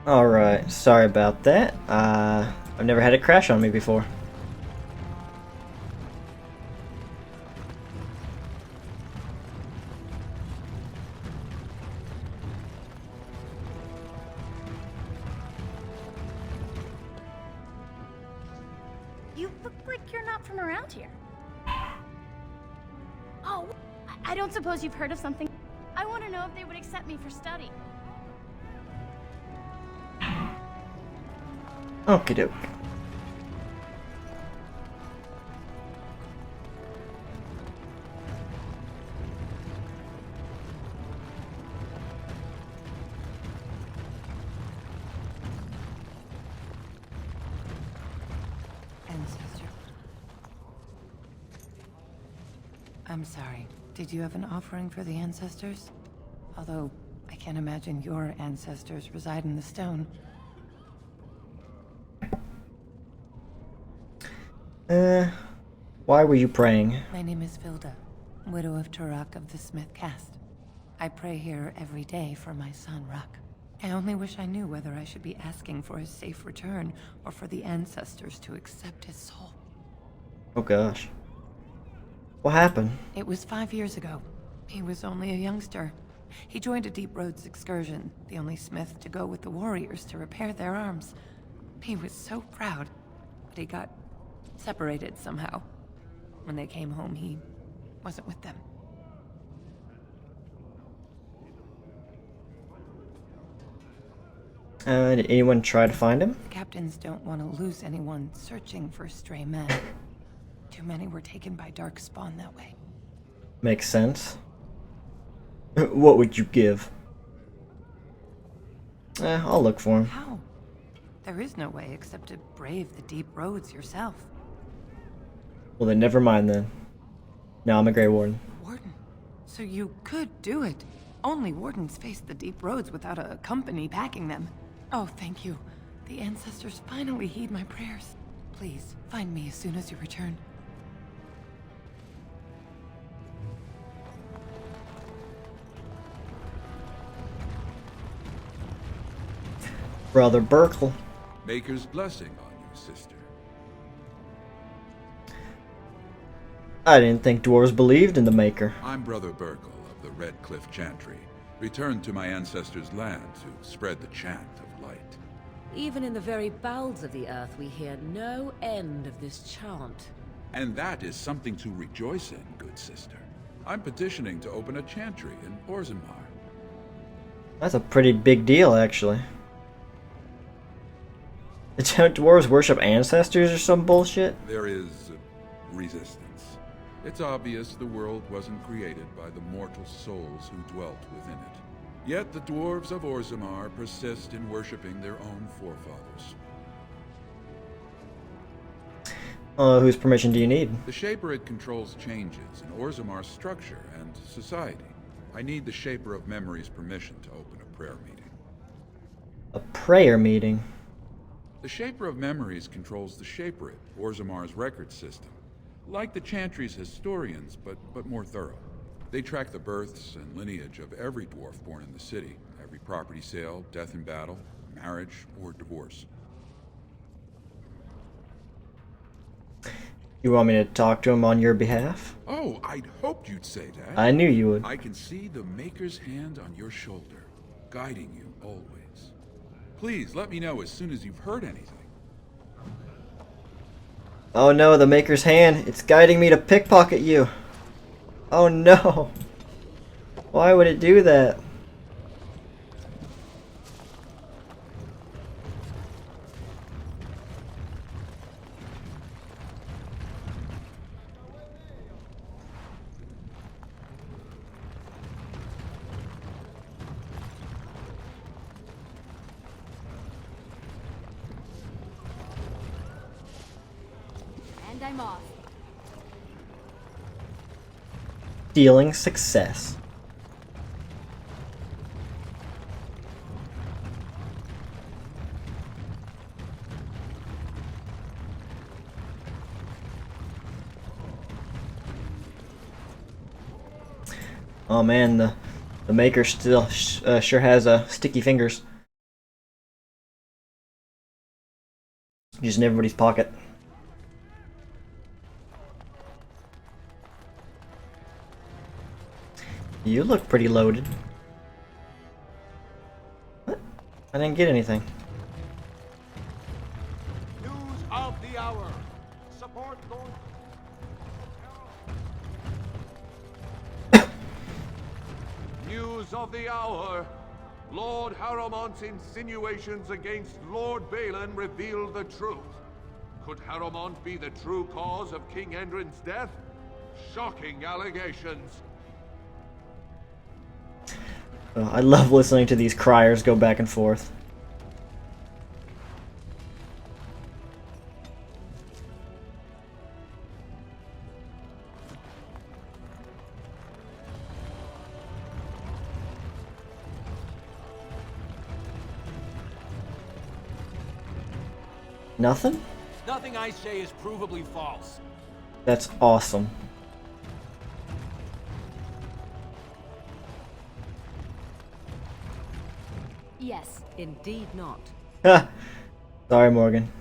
Alright, sorry about that. I've never had it crash on me before. You look like you're not from around here. Oh, I don't suppose you've heard of something. I want to know if they would accept me for study. Okie doke. Ancestor. I'm sorry. Did you have an offering for the ancestors? Although, I can't imagine your ancestors reside in the stone. Why were you praying? My name is Vilda, widow of Turok of the Smith caste. I pray here every day for my son, Ruck. I only wish I knew whether I should be asking for his safe return or for the ancestors to accept his soul. Oh gosh. What happened? It was 5 years ago. He was only a youngster. He joined a Deep Roads excursion, the only smith to go with the warriors to repair their arms. He was so proud, but he got separated somehow. When they came home, he wasn't with them. Did anyone try to find him? The captains don't want to lose anyone searching for stray men. Too many were taken by Dark Spawn that way. Makes sense. What would you give? I'll look for him. How? There is no way except to brave the Deep Roads yourself. Well then, never mind then. Now I'm a Grey Warden. Warden? So you could do it. Only wardens face the Deep Roads without a company packing them. Oh, thank you. The ancestors finally heed my prayers. Please, find me as soon as you return. Brother Burkle. Maker's blessing on you, sister. I didn't think dwarves believed in the Maker. I'm Brother Burkle of the Red Cliff Chantry, returned to my ancestors' land to spread the chant of light. Even in the very bowels of the earth, we hear no end of this chant. And that is something to rejoice in, good sister. I'm petitioning to open a chantry in Orzammar. That's a pretty big deal, actually. Don't dwarves worship ancestors or some bullshit? There is resistance. It's obvious the world wasn't created by the mortal souls who dwelt within it. Yet the dwarves of Orzammar persist in worshipping their own forefathers. Whose permission do you need? The Shaperid controls changes in Orzammar's structure and society. I need the Shaper of Memory's permission to open a prayer meeting. A prayer meeting? The Shaper of Memories controls the Shaperid, Orzammar's record system. Like the Chantry's historians, but more thorough. They track the births and lineage of every dwarf born in the city, every property sale, death in battle, marriage, or divorce. You want me to talk to him on your behalf? Oh, I'd hoped you'd say that. I knew you would. I can see the Maker's hand on your shoulder, guiding you always. Please let me know as soon as you've heard anything. Oh no, the Maker's hand. It's guiding me to pickpocket you. Oh no. Why would it do that? And I'm off. Stealing success. Oh man, the Maker still sure has sticky fingers. Just in everybody's pocket. You look pretty loaded. What? I didn't get anything. News of the hour. Support Lord. News of the hour. Lord Harrowmont's insinuations against Lord Balin reveal the truth. Could Harrowmont be the true cause of King Endrin's death? Shocking allegations. I love listening to these criers go back and forth. Nothing? Nothing I say is provably false. That's awesome. Yes. Indeed not. Ha! Sorry, Morgan.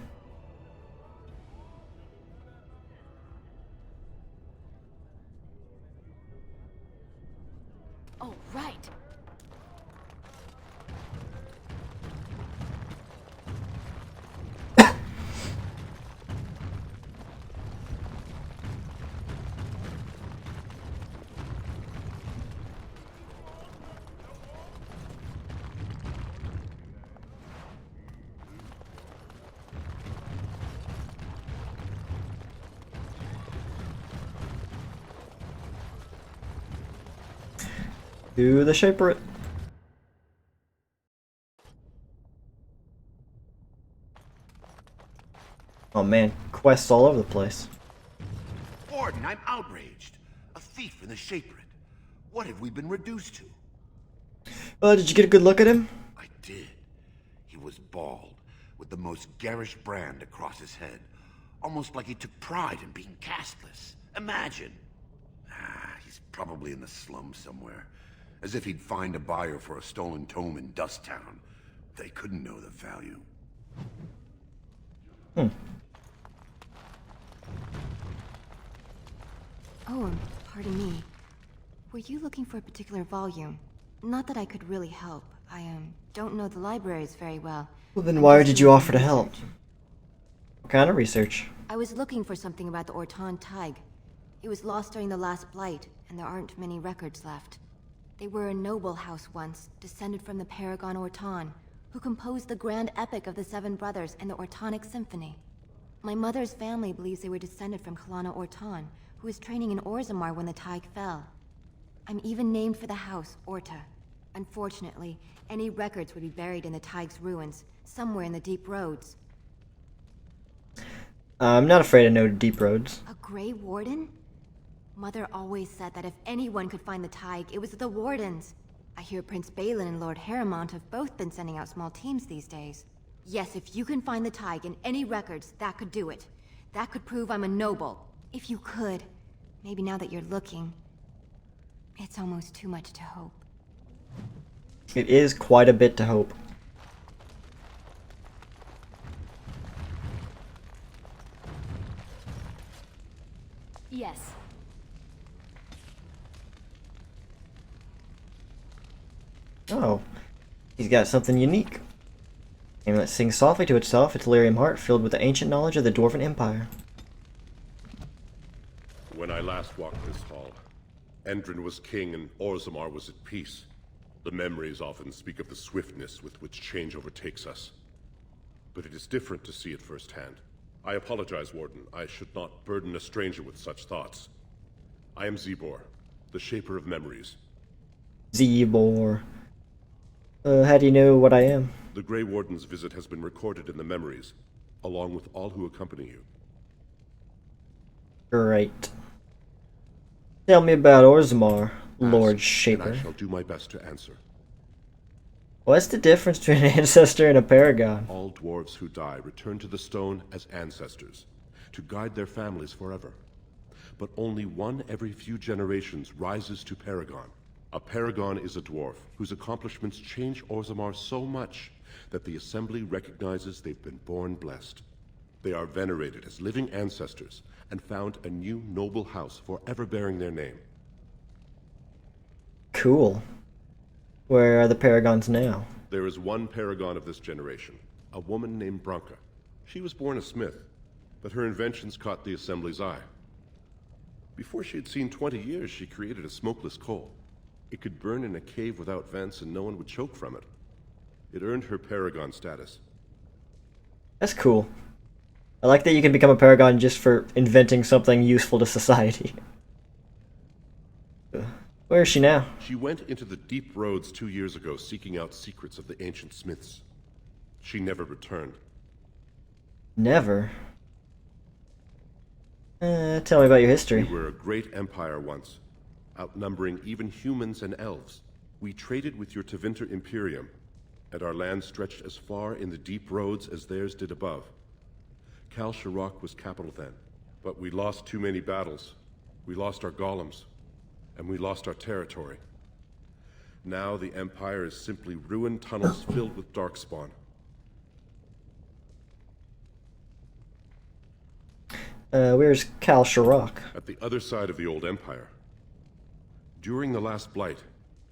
Oh, right. Do the shaper it. Oh man, quests all over the place. Warden, I'm outraged. A thief in the Shaperit. What have we been reduced to? Did you get a good look at him? I did. He was bald, with the most garish brand across his head. Almost like he took pride in being castless. Imagine. He's probably in the slums somewhere. As if he'd find a buyer for a stolen tome in Dust Town. They couldn't know the value. Oh, pardon me. Were you looking for a particular volume? Not that I could really help. I don't know the libraries very well. Well, then I'm why just did you doing offer to some help? research. What kind of research? I was looking for something about the Orton Tig. It was lost during the last Blight, and there aren't many records left. They were a noble house once, descended from the Paragon Orton, who composed the grand epic of the Seven Brothers and the Ortonic Symphony. My mother's family believes they were descended from Kalana Orton, who was training in Orzammar when the Tig fell. I'm even named for the house, Orta. Unfortunately, any records would be buried in the Tig's ruins, somewhere in the deep roads. I'm not afraid of no deep roads. A Grey Warden? Mother always said that if anyone could find the Tig, it was the Wardens. I hear Prince Balin and Lord Harrowmont have both been sending out small teams these days. Yes, if you can find the Tig in any records, that could do it. That could prove I'm a noble. If you could. Maybe now that you're looking. It's almost too much to hope. It is quite a bit to hope. Yes. Oh, he's got something unique. And that sings softly to itself, its lyrium heart filled with the ancient knowledge of the Dwarven Empire. When I last walked this hall, Endrin was king and Orzammar was at peace. The memories often speak of the swiftness with which change overtakes us. But it is different to see it firsthand. I apologize, Warden. I should not burden a stranger with such thoughts. I am Zebor, the Shaper of Memories. Zebor. How do you know what I am? The Grey Warden's visit has been recorded in the memories, along with all who accompany you. Great. Tell me about Orzammar, Lord Ask, Shaper. and I shall do my best to answer. What's the difference between an ancestor and a paragon? All dwarves who die return to the stone as ancestors, to guide their families forever. But only one every few generations rises to paragon. A paragon is a dwarf whose accomplishments change Orzammar so much that the Assembly recognizes they've been born blessed. They are venerated as living ancestors and found a new noble house forever bearing their name. Cool. Where are the paragons now? There is one paragon of this generation, a woman named Branka. She was born a smith, but her inventions caught the Assembly's eye. Before she had seen 20 years, she created a smokeless coal. It could burn in a cave without vents and no one would choke from it. It earned her paragon status. That's cool. I like that you can become a paragon just for inventing something useful to society. Where is she now? She went into the deep roads 2 years ago seeking out secrets of the ancient smiths. She never returned. Never? Tell me about your history. We were a great empire once, outnumbering even humans and elves. We traded with your Tevinter Imperium, and our land stretched as far in the deep roads as theirs did above. Kal Sharok was capital then, but we lost too many battles. We lost our golems, and we lost our territory. Now the Empire is simply ruined tunnels filled with darkspawn. Where's Kal Sharok? At the other side of the old Empire. During the last Blight,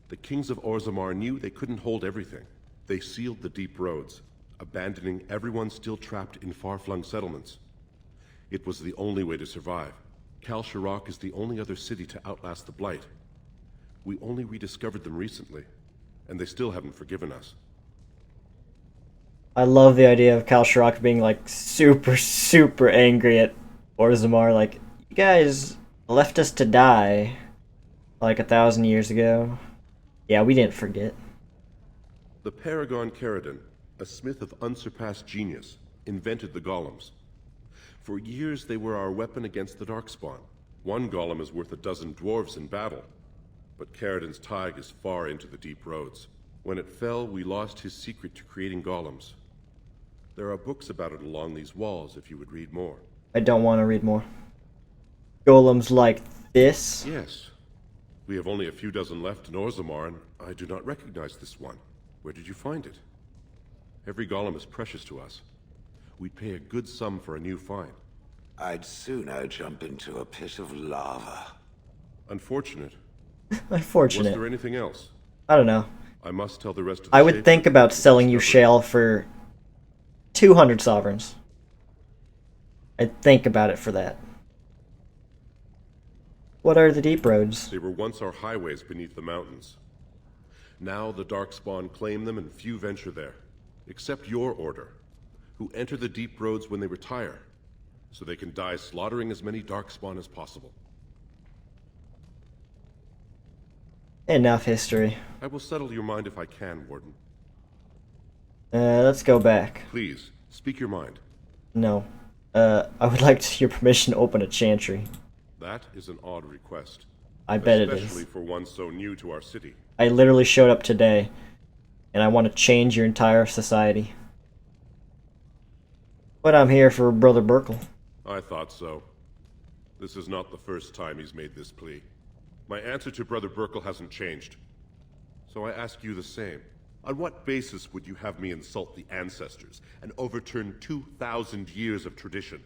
the kings of Orzammar knew they couldn't hold everything. They sealed the deep roads, abandoning everyone still trapped in far-flung settlements. It was the only way to survive. Kal Sharok is the only other city to outlast the Blight. We only rediscovered them recently, and they still haven't forgiven us. I love the idea of Kal Sharok being like super angry at Orzammar, like, you guys left us to die like 1,000 years ago. Yeah, we didn't forget. The Paragon Caridin, a smith of unsurpassed genius, invented the golems. For years they were our weapon against the Darkspawn. One golem is worth 12 dwarves in battle, but Caridin's Tig is far into the deep roads. When it fell, we lost his secret to creating golems. There are books about it along these walls if you would read more. I don't want to read more. Golems like this? Yes. We have only a few dozen left in Orzammar, and I do not recognize this one. Where did you find it? Every golem is precious to us. We'd pay a good sum for a new find. I'd sooner jump into a pit of lava. Unfortunate. Unfortunate. Was there anything else? I don't know. I must tell the rest of the I would think about selling you shale for 200 sovereigns. I'd think about it for that. What are the deep roads? They were once our highways beneath the mountains. Now the Darkspawn claim them and few venture there, except your order, who enter the deep roads when they retire, so they can die slaughtering as many Darkspawn as possible. Enough history. I will settle your mind if I can, Warden. Let's go back. Please, speak your mind. No. I would like your permission to open a chantry. That is an odd request. I bet it Especially is. for one so new to our city. I literally showed up today, and I want to change your entire society. But I'm here for Brother Burkle. I thought so. This is not the first time he's made this plea. My answer to Brother Burkle hasn't changed. So I ask you the same. On what basis would you have me insult the ancestors and overturn 2,000 years of tradition?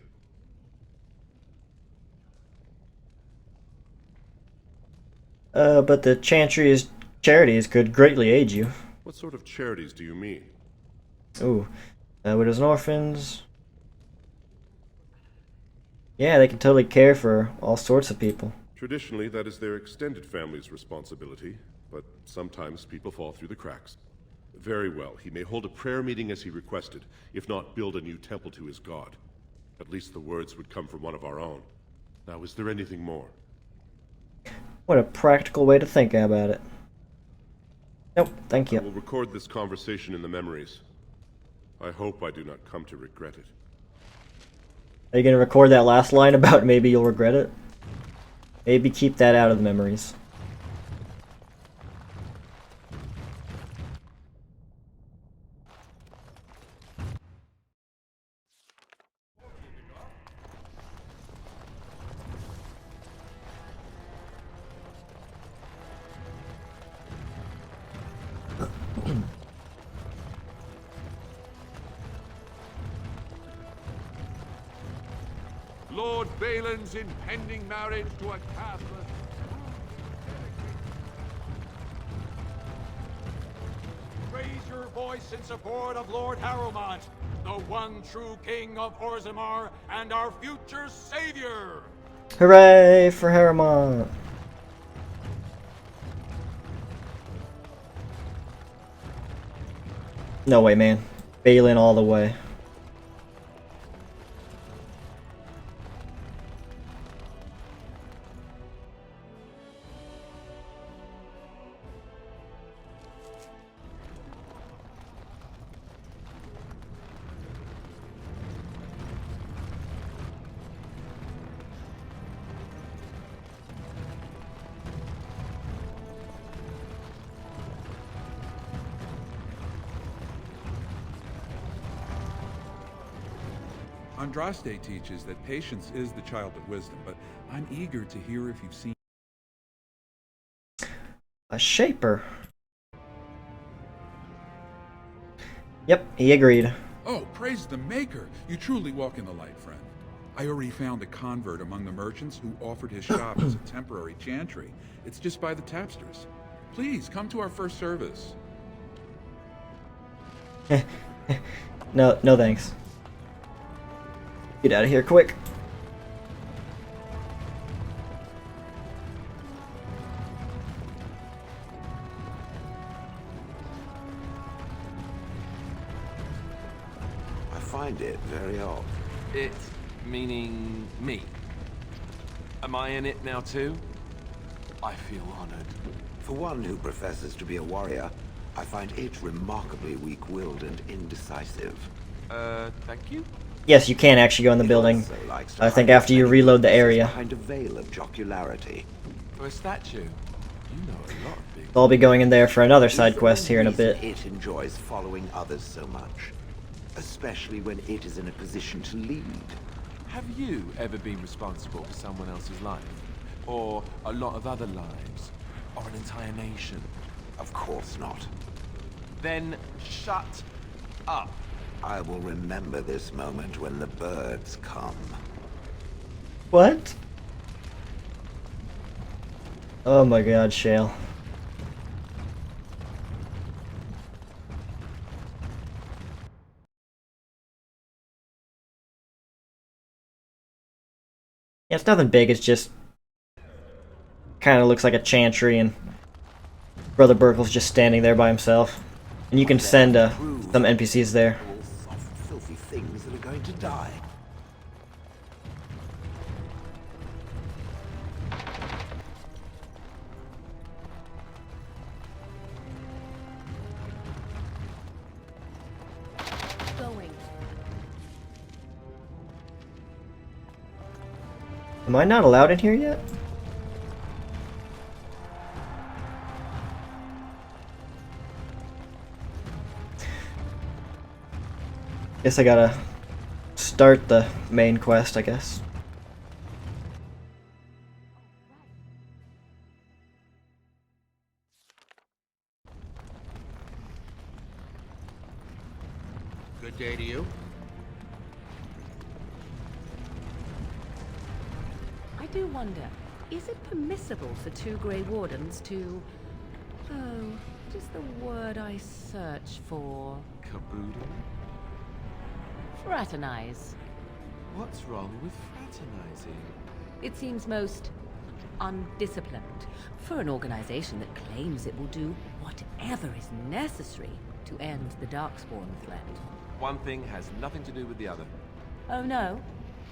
But the chantry's charities could greatly aid you. What sort of charities do you mean? Ooh. Widows and orphans. Yeah, they can totally care for all sorts of people. Traditionally, that is their extended family's responsibility, but sometimes people fall through the cracks. Very well, he may hold a prayer meeting as he requested, if not build a new temple to his god. At least the words would come from one of our own. Now, is there anything more? What a practical way to think about it. Nope, thank I will you. record this conversation in the memories. I hope I do not come to regret it. Are you gonna record that last line about maybe you'll regret it? Maybe keep that out of the memories. Balin's impending marriage to a Catholic. Raise your voice in support of Lord Harrowmont, the one true king of Orzammar and our future savior! Hooray for Harrowmont! No way, man. Balin all the way. Andraste teaches that patience is the child of wisdom, but I'm eager to hear if you've seen A shaper. Yep, he agreed. Oh, praise the Maker! You truly walk in the light, friend. I already found a convert among the merchants who offered his shop as a temporary chantry. It's just by the tapsters. Please, come to our first service. No thanks. Get out of here quick. I find it very odd. It meaning me. Am I in it now too? I feel honored. For one who professes to be a warrior, I find it remarkably weak-willed and indecisive. Thank you? Yes, you can actually go in the building. Also likes to I think hide after you reload the area. behind a veil of jocularity. For a statue, you know a lot of big... I'll be going in there for another side Is there quest here in a reason bit. It enjoys following others so much, especially when it is in a position to lead. Have you ever been responsible for someone else's life? Or a lot of other lives? Or an entire nation? Of course not. Then shut up. I will remember this moment when the birds come. What? Oh my god, Shale. Yeah, it's nothing big, it's just kind of looks like a chantry and Brother Burkle's just standing there by himself. And you can send some NPCs there. All soft, filthy things that are going to die. Going. Am I not allowed in here yet? Guess I gotta start the main quest, I guess. Good day to you. I do wonder, is it permissible for two Grey Wardens to... Oh, what is the word I search for? Caboodle? Fraternize. What's wrong with fraternizing? It seems most undisciplined for an organization that claims it will do whatever is necessary to end the Darkspawn threat. One thing has nothing to do with the other. Oh no?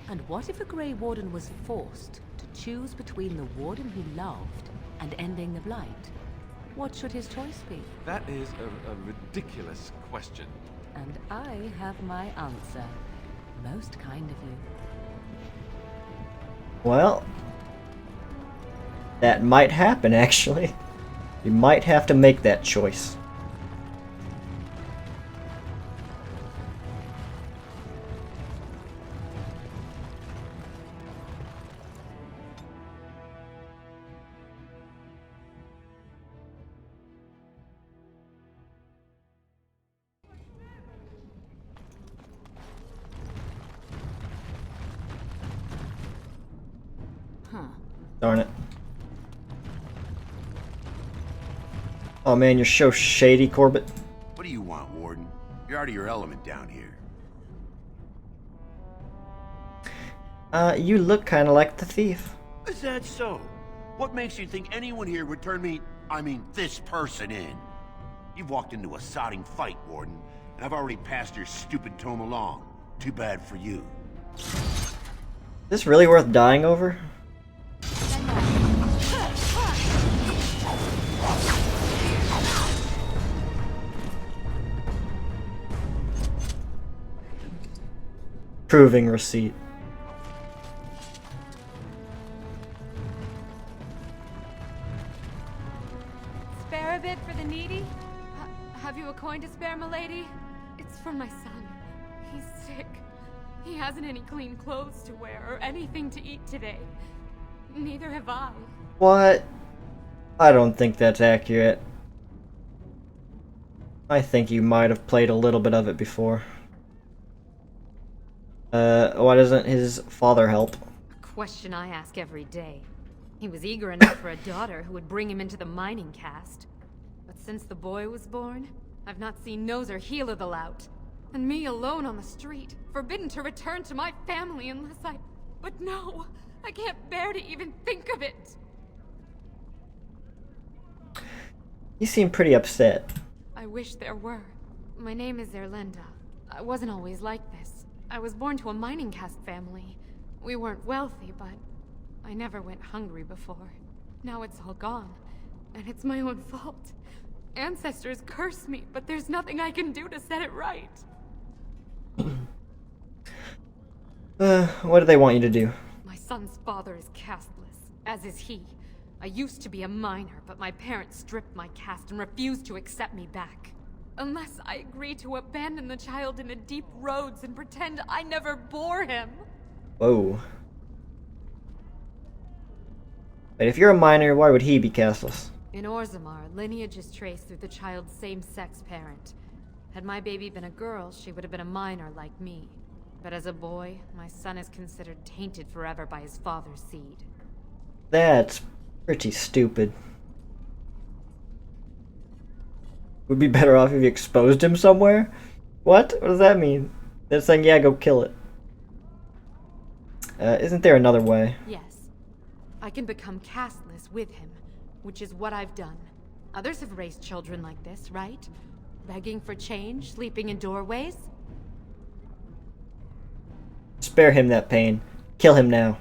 And what if a Grey Warden was forced to choose between the Warden he loved and ending the Blight? What should his choice be? That is a ridiculous question. And I have my answer. Most kind of you. Well, that might happen, actually. You might have to make that choice. Darn it. Oh man, you're so shady, Corbett. What do you want, Warden? You're out of your element down here. You look kinda like the thief. Is that so? What makes you think anyone here would turn me, I mean, this person in? You've walked into a sodding fight, Warden, and I've already passed your stupid tome along. Too bad for you. Is this really worth dying over? Proving receipt. Spare a bit for the needy? Have you a coin to spare, milady? It's for my son. He's sick. He hasn't any clean clothes to wear or anything to eat today. Neither have I. What? I don't think that's accurate. I think you might have played a little bit of it before. Why doesn't his father help? A question I ask every day. He was eager enough for a daughter who would bring him into the mining caste. But since the boy was born, I've not seen nose or heel of the lout. And me alone on the street, forbidden to return to my family unless I... But no, I can't bear to even think of it. You seem pretty upset. I wish there were. My name is Erlinda. I wasn't always like this. I was born to a mining caste family. We weren't wealthy, but I never went hungry before. Now it's all gone, and it's my own fault. Ancestors curse me, but there's nothing I can do to set it right. What do they want you to do? My son's father is casteless, as is he. I used to be a miner, but my parents stripped my caste and refused to accept me back. Unless I agree to abandon the child in the deep roads and pretend I never bore him. Whoa. Wait, if you're a minor, why would he be casteless? In Orzammar, lineage is traced through the child's same-sex parent. Had my baby been a girl, she would have been a minor like me. But as a boy, my son is considered tainted forever by his father's seed. That's pretty stupid. Would be better off if you exposed him somewhere? What? What does that mean? They're saying, yeah, go kill it. Isn't there another way? Yes. I can become casteless with him, which is what I've done. Others have raised children like this, right? Begging for change, sleeping in doorways? Spare him that pain. Kill him now.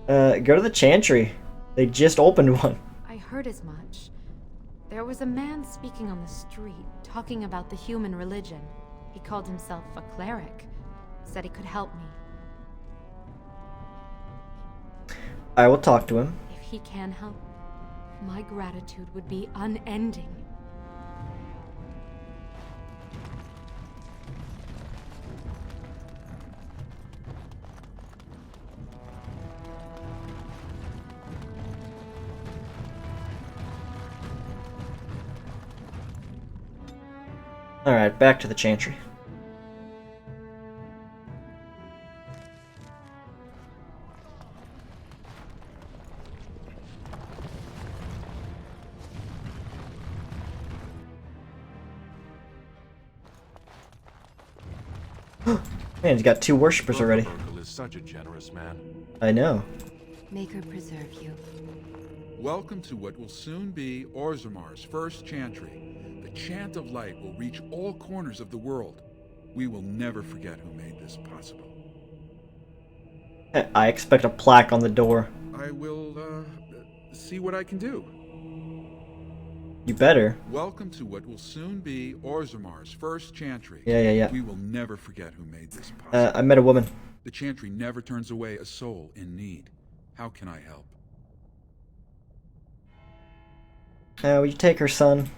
Go to the Chantry. They just opened one. I heard as much. There was a man speaking on the street, talking about the human religion. He called himself a cleric. Said he could help me. I will talk to him. If he can help, my gratitude would be unending. Alright, back to the Chantry. Man, he's got 2 worshippers already. Urkel is such a generous man. I know. Make her preserve you. Welcome to what will soon be Orzammar's first chantry. The chant of light will reach all corners of the world. We will never forget who made this possible. I expect a plaque on the door. I will, see what I can do. You better. Welcome to what will soon be Orzammar's first chantry. Yeah. We will never forget who made this possible. I met a woman. The chantry never turns away a soul in need. How can I help? Will you take her son?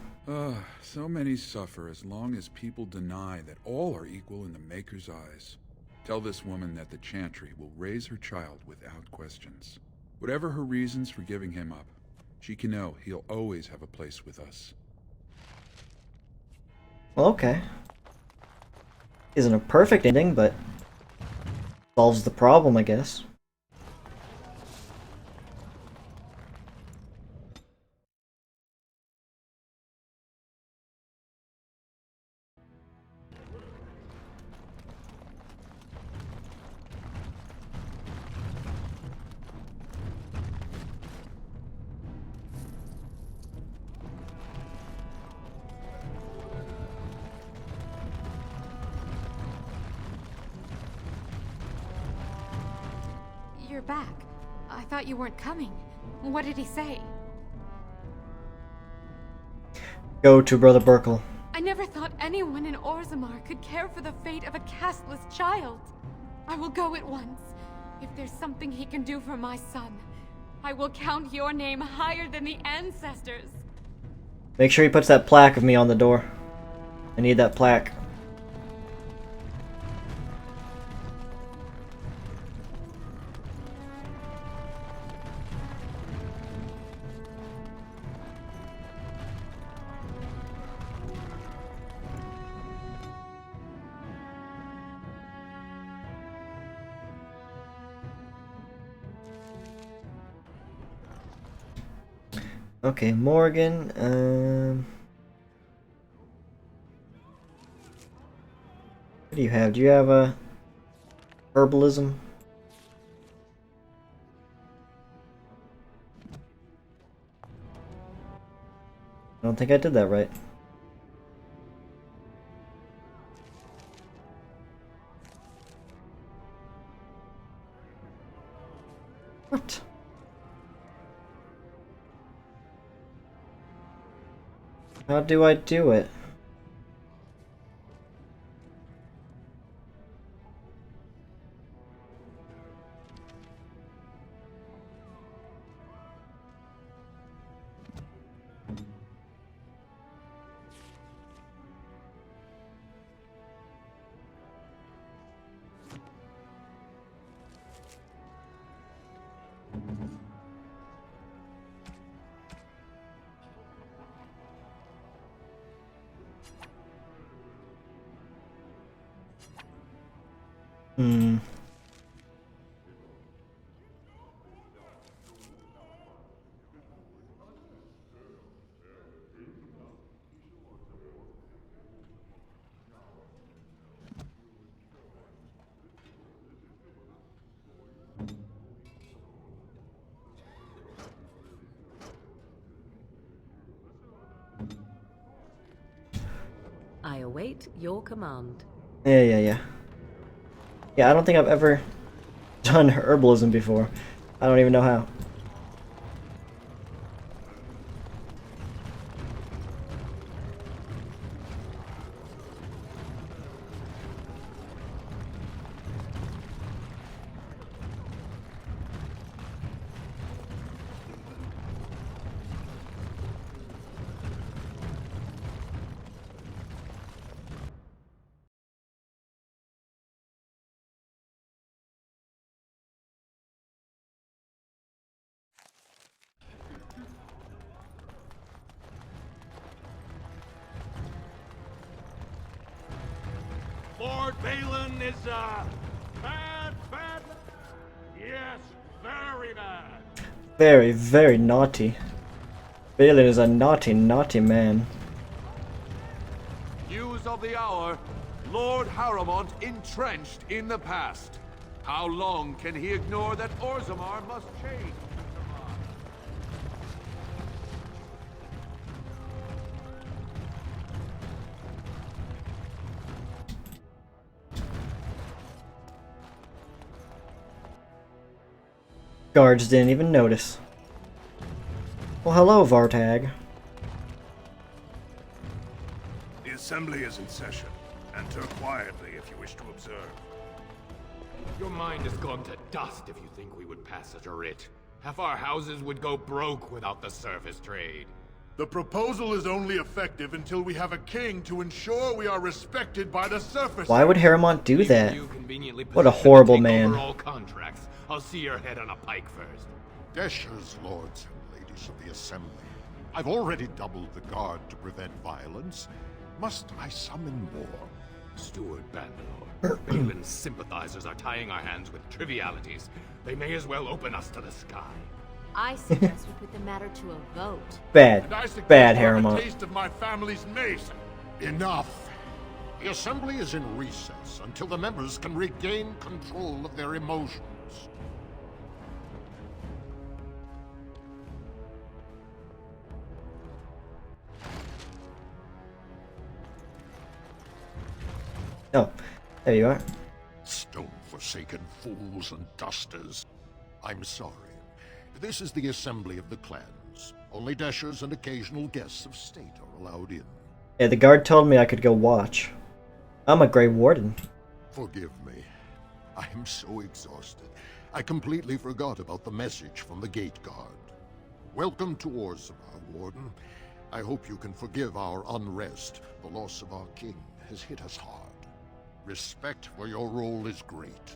So many suffer as long as people deny that all are equal in the Maker's eyes. Tell this woman that the chantry will raise her child without questions. Whatever her reasons for giving him up, she can know he'll always have a place with us. Well, okay. Isn't a perfect ending, but solves the problem, I guess. you're back. I thought you weren't coming. What did he say? Go to Brother Burkle. I never thought anyone in Orzammar could care for the fate of a castless child. I will go at once. If there's something he can do for my son, I will count your name higher than the ancestors. Make sure he puts that plaque of me on the door. I need that plaque. Okay, Morgan, what do you have? Do you have a herbalism? I don't think I did that right. What? How do I do it? Hmm. I await your command. Yeah, I don't think I've ever done herbalism before. I don't even know how. Lord Balin is, bad. Yes, very bad. Very, very naughty. Balin is a naughty, naughty man. News of the hour. Lord Harrowmont entrenched in the past. How long can he ignore that Orzammar must change? Guards didn't even notice. Well, hello, Vartag. The assembly is in session. Enter quietly if you wish to observe. Your mind has gone to dust if you think we would pass such a writ. Half our houses would go broke without the service trade. The proposal is only effective until we have a king to ensure we are respected by the surface. Why would Harrowmont do that? You conveniently What a position to horrible take man. over all contracts. I'll see your head on a pike first. Deshers, lords and ladies of the assembly. I've already doubled the guard to prevent violence. Must I summon more? Steward Bandalore, Balin's sympathizers are tying our hands with trivialities. They may as well open us to the sky. I suggest we put the matter to a vote. Bad. And I suggest Bad, you have a Harrowmont. taste of my family's mace. Enough! The assembly is in recess until the members can regain control of their emotions. Oh, there you are. Stone-forsaken fools and dusters. I'm sorry. This is the assembly of the clans. Only Dashers and occasional guests of state are allowed in. Yeah, the guard told me I could go watch. I'm a Grey Warden. Forgive me. I am so exhausted. I completely forgot about the message from the gate guard. Welcome to Orzammar, Warden. I hope you can forgive our unrest. The loss of our king has hit us hard. Respect for your role is great,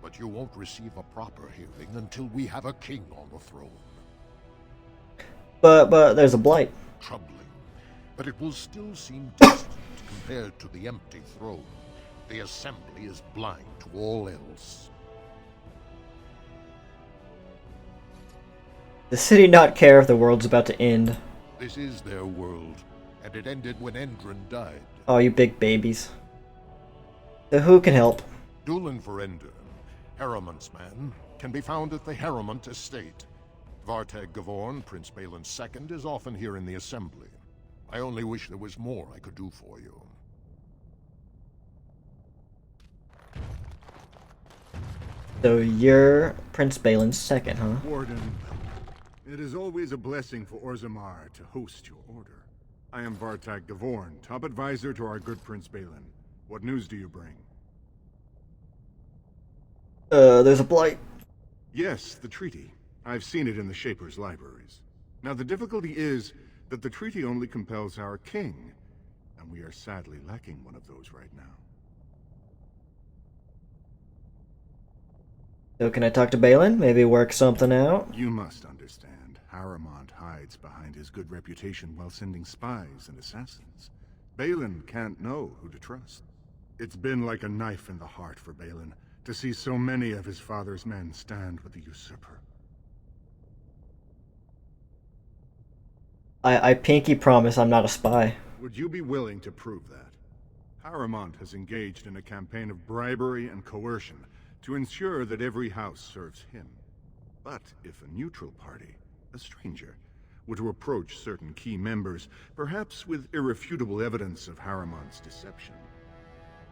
but you won't receive a proper hearing until we have a king on the throne. But there's a blight. Troubling, but it will still seem distant compared to the empty throne. The assembly is blind to all else. The city not care if the world's about to end. This is their world, and it ended when Endrin died. Oh, you big babies. So who can help? Dulan for Endrin, Harrowmont's man, can be found at the Harrowmont estate. Vartag Gavorn, Prince Balin's II, is often here in the assembly. I only wish there was more I could do for you. So you're Prince Balin's II, huh? Warden, it is always a blessing for Orzammar to host your order. I am Vartag Gavorn, top advisor to our good Prince Balin. What news do you bring? There's a blight. Yes, the treaty. I've seen it in the Shaper's libraries. Now the difficulty is that the treaty only compels our king, and we are sadly lacking one of those right now. So can I talk to Balin? Maybe work something out? You must understand, Harrowmont hides behind his good reputation while sending spies and assassins. Balin can't know who to trust. It's been like a knife in the heart for Balin to see so many of his father's men stand with the usurper. I pinky promise I'm not a spy. Would you be willing to prove that? Harrowmont has engaged in a campaign of bribery and coercion to ensure that every house serves him. But if a neutral party, a stranger, were to approach certain key members, perhaps with irrefutable evidence of Harrowmont's deception,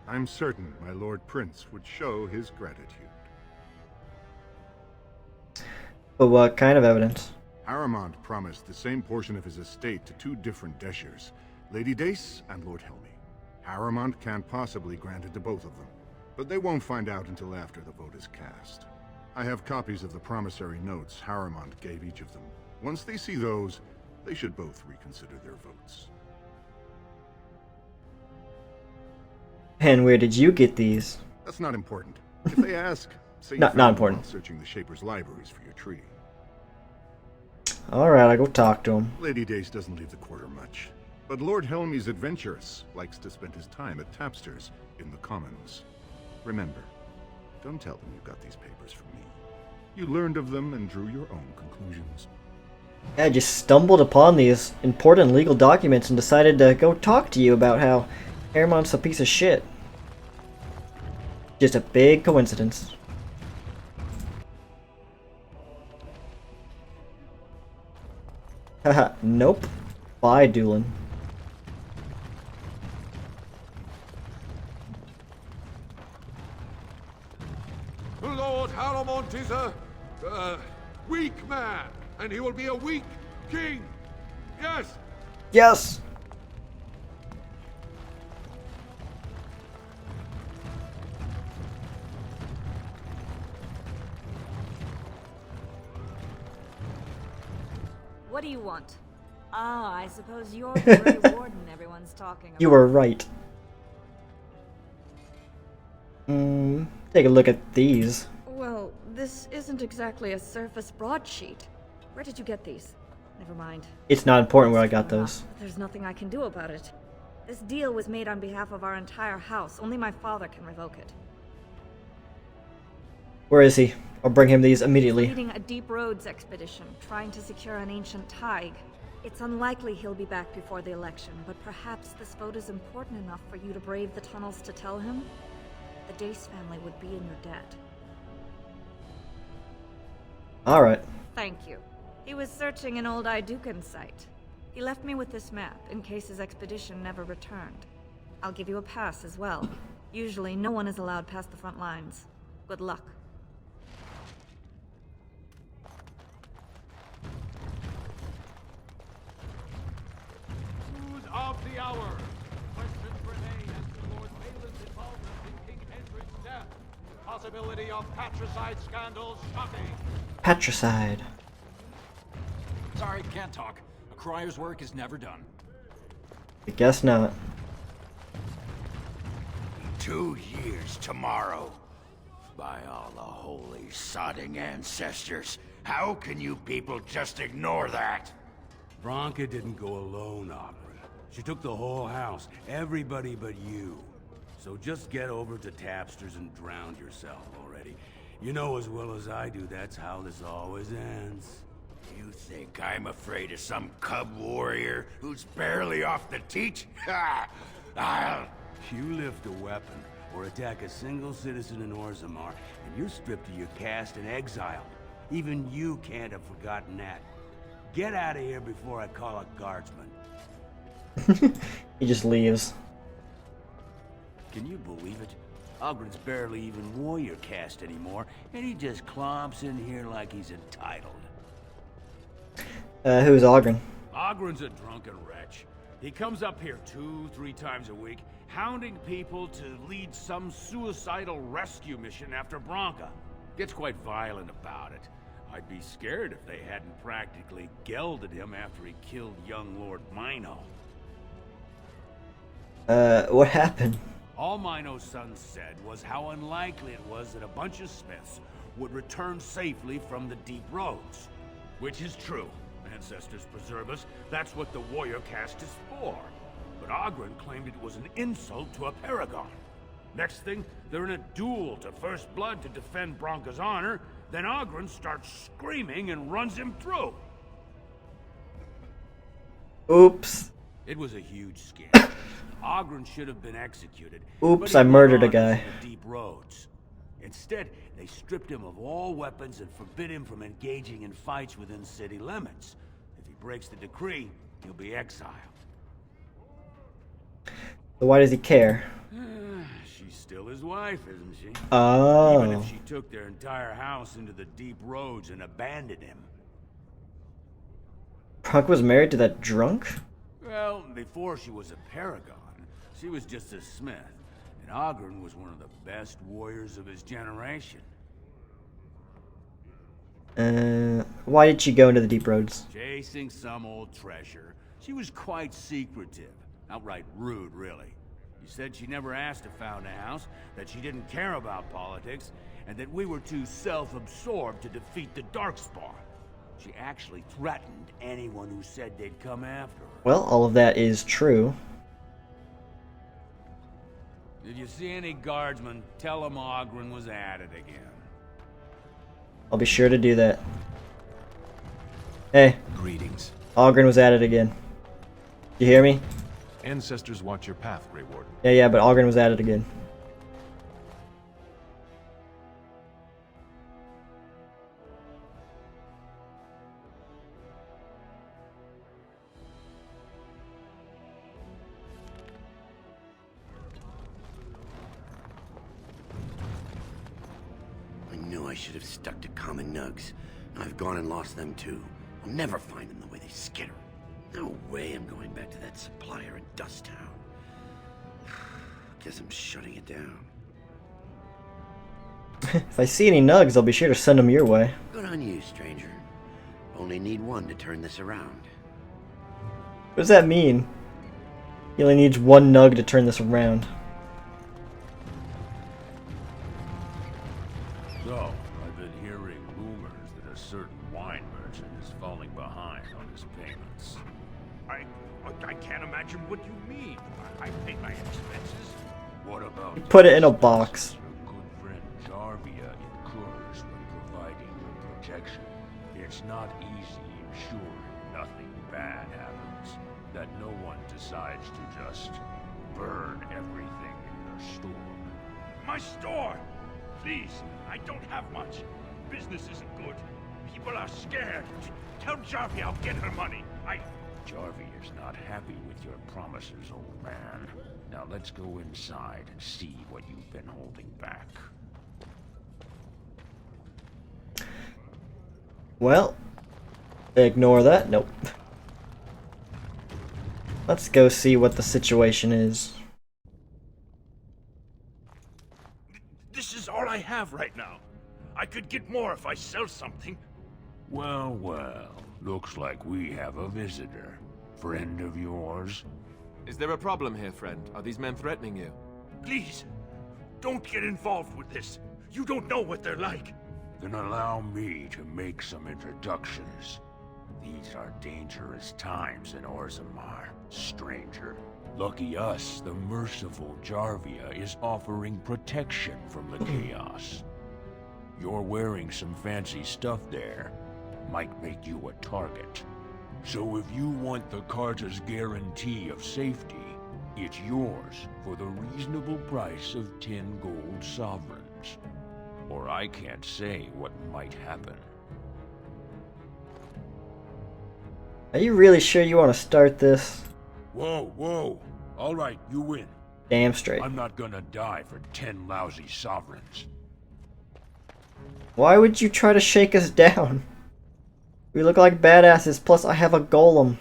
I'm certain my Lord Prince would show his gratitude. But what kind of evidence? Harrowmont promised the same portion of his estate to two different Deshers, Lady Dace and Lord Helmy. Harrowmont can't possibly grant it to both of them, but they won't find out until after the vote is cast. I have copies of the promissory notes Harrowmont gave each of them. Once they see those, they should both reconsider their votes. And where did you get these? That's not important. If they ask, say not important. While searching the Shaper's libraries for your treaty. Alright, I'll go talk to him. Lady Dace doesn't leave the quarter much, but Lord Helmy's adventurous, likes to spend his time at Tapster's in the Commons. Remember, don't tell them you got these papers from me. You learned of them and drew your own conclusions. I just stumbled upon these important legal documents and decided to go talk to you about how Harrowmont's a piece of shit. Just a big coincidence. Haha, nope. Bye, Dulan. Lord Harrowmont is a weak man, and he will be a weak king. Yes. Yes. What do you want? Ah, I suppose you're the Grey Warden everyone's talking about. You were right. Take a look at these. Well, this isn't exactly a surface broadsheet. Where did you get these? Never mind. It's not important where I got those. There's nothing I can do about it. This deal was made on behalf of our entire house. Only my father can revoke it. Where is he? I'll bring him these immediately. Leading a deep roads expedition, trying to secure an ancient Tig. It's unlikely he'll be back before the election, but perhaps this vote is important enough for you to brave the tunnels to tell him? The Dace family would be in your debt. Alright. Thank you. He was searching an old Idukan site. He left me with this map, in case his expedition never returned. I'll give you a pass as well. Usually, no one is allowed past the front lines. Good luck. the hour. Questions remain as to Lord Balin's involvement in King Hendric's death. Possibility of patricide scandals shocking. Patricide. Sorry, can't talk. A crier's work is never done. I guess not. 2 years tomorrow. By all the holy sodding ancestors, how can you people just ignore that? Branka didn't go alone, Aubrey. She took the whole house, everybody but you. So just get over to Tapster's and drown yourself already. You know as well as I do, that's how this always ends. You think I'm afraid of some cub warrior who's barely off the teat? Ha! I'll... You lift a weapon or attack a single citizen in Orzammar, and you're stripped of your caste and exiled. Even you can't have forgotten that. Get out of here before I call a guardsman. He just leaves. Can you believe it? Ogren's barely even warrior caste anymore, and he just clomps in here like he's entitled. Who's Ogren? Ogren's a drunken wretch. He comes up here 2-3 times a week, hounding people to lead some suicidal rescue mission after Branka. Gets quite violent about it. I'd be scared if they hadn't practically gelded him after he killed young Lord Mino. What happened? All Mino's son said was how unlikely it was that a bunch of Smiths would return safely from the deep roads. Which is true. Ancestors preserve us. That's what the warrior caste is for. But Ogren claimed it was an insult to a paragon. Next thing, they're in a duel to first blood to defend Branka's honor. Then Ogren starts screaming and runs him through. Oops. It was a huge scandal. Ogren should have been executed. Oops, I murdered a guy. Deep roads. Instead, they stripped him of all weapons and forbid him from engaging in fights within city limits. If he breaks the decree, he'll be exiled. So why does he care? She's still his wife, isn't she? Oh. Even if she took their entire house into the deep roads and abandoned him. Branka was married to that drunk? Well, before she was a paragon, she was just a smith. And Ogren was one of the best warriors of his generation. Why did she go into the deep roads? Chasing some old treasure. She was quite secretive. Outright rude, really. She said she never asked to found a house, that she didn't care about politics, and that we were too self-absorbed to defeat the Darkspawn. She actually threatened anyone who said they'd come after her. Well, all of that is true. If you see any guardsmen, tell them Ogren was at it again. I'll be sure to do that. Hey. Greetings. Ogren was at it again. You hear me? Ancestors watch your path, Grey Warden. Yeah, but Ogren was at it again. I should have stuck to common nugs. I've gone and lost them too. I'll never find them the way they skitter. No way I'm going back to that supplier in Dust Town. Guess I'm shutting it down. If I see any nugs, I'll be sure to send them your way. Good on you, stranger. Only need one to turn this around. What does that mean? He only needs one nug to turn this around. So, I've been hearing rumors that a certain wine merchant is falling behind on his payments. I can't imagine what you mean. I paid my expenses. What about Put it in a box. Your good friend Jarvia incurs when providing your protection? It's not easy ensuring nothing bad happens, that no one decides to just burn everything in your store. My store! Please, I don't have much. Business isn't good. People are scared. Tell Jarvia I'll get her money. Jarvia's not happy with your promises, old man. Now let's go inside and see what you've been holding back. Well, ignore that. Nope. Let's go see what the situation is. This is all I have right now. I could get more if I sell something. Well, well. Looks like we have a visitor. Friend of yours? Is there a problem here, friend? Are these men threatening you? Please, don't get involved with this. You don't know what they're like. Then allow me to make some introductions. These are dangerous times in Orzammar, stranger. Lucky us, the merciful Jarvia is offering protection from the chaos. You're wearing some fancy stuff there. Might make you a target. So if you want the Carter's guarantee of safety, it's yours for the reasonable price of 10 gold sovereigns. Or I can't say what might happen. Are you really sure you want to start this? Whoa, whoa. All right, you win. Damn straight. I'm not gonna die for 10 lousy sovereigns. Why would you try to shake us down? We look like badasses, plus I have a golem.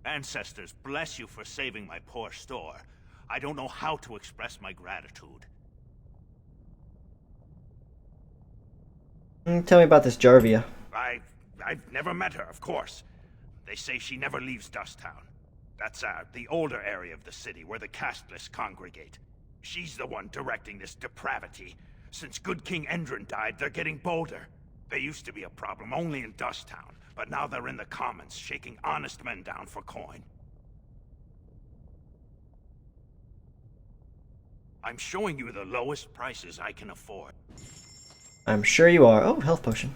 Ancestors, bless you for saving my poor store. I don't know how to express my gratitude. Tell me about this Jarvia. I've never met her, of course. They say she never leaves Dusttown. That's the older area of the city where the casteless congregate. She's the one directing this depravity. Since good King Endrin died, they're getting bolder. They used to be a problem only in Dusttown, but now they're in the commons, shaking honest men down for coin. I'm showing you the lowest prices I can afford. I'm sure you are. Oh, health potion.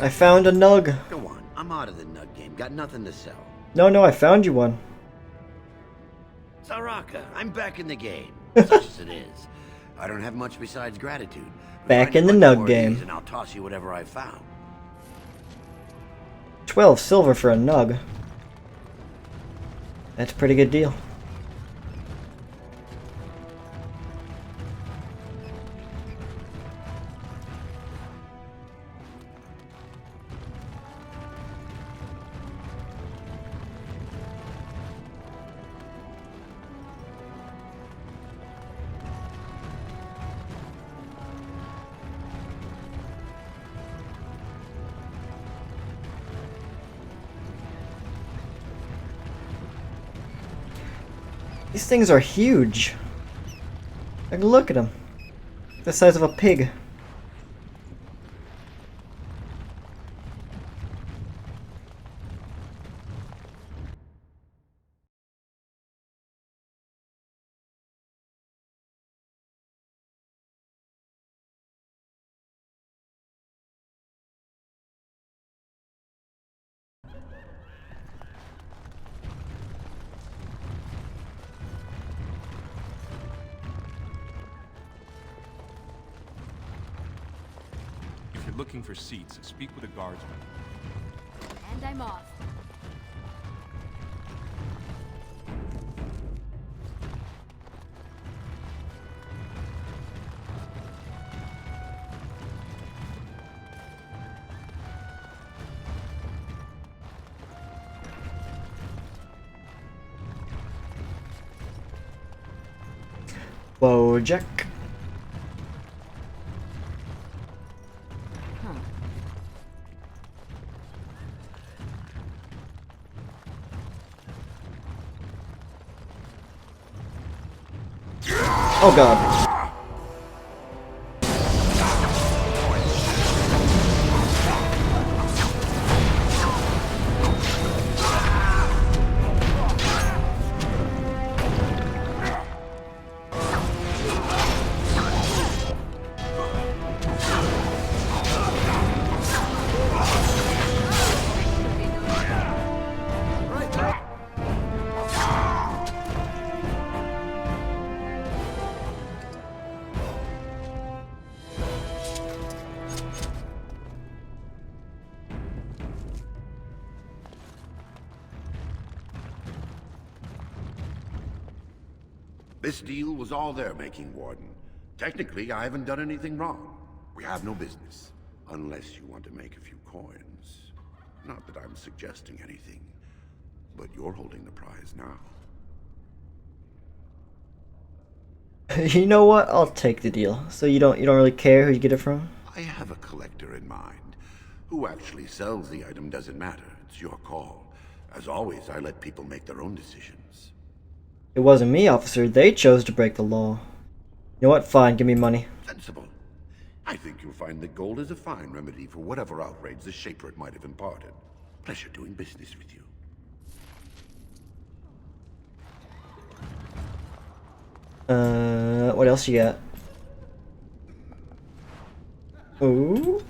I found a nug. Go on, I'm out of the nug game. Got nothing to sell. No, I found you one. Saraka, I'm back in the game. Such as it is. I don't have much besides gratitude. Back in the nug game. And I'll toss you whatever I found. 12 silver for a nug. That's a pretty good deal. These things are huge. Like, look at them. The size of a pig. Looking for seats. Speak with a guardsman. And I'm off. Whoa, Jack. Oh god. This deal was all their making, Warden. Technically, I haven't done anything wrong. We have no business. Unless you want to make a few coins. Not that I'm suggesting anything. But you're holding the prize now. You know what? I'll take the deal. So you don't really care who you get it from? I have a collector in mind. Who actually sells the item doesn't matter. It's your call. As always, I let people make their own decisions. It wasn't me, officer. They chose to break the law. You know what? Fine, give me money. Sensible. I think you'll find that gold is a fine remedy for whatever outrage the Shaper might have imparted. Pleasure doing business with you. What else you got? Ooh.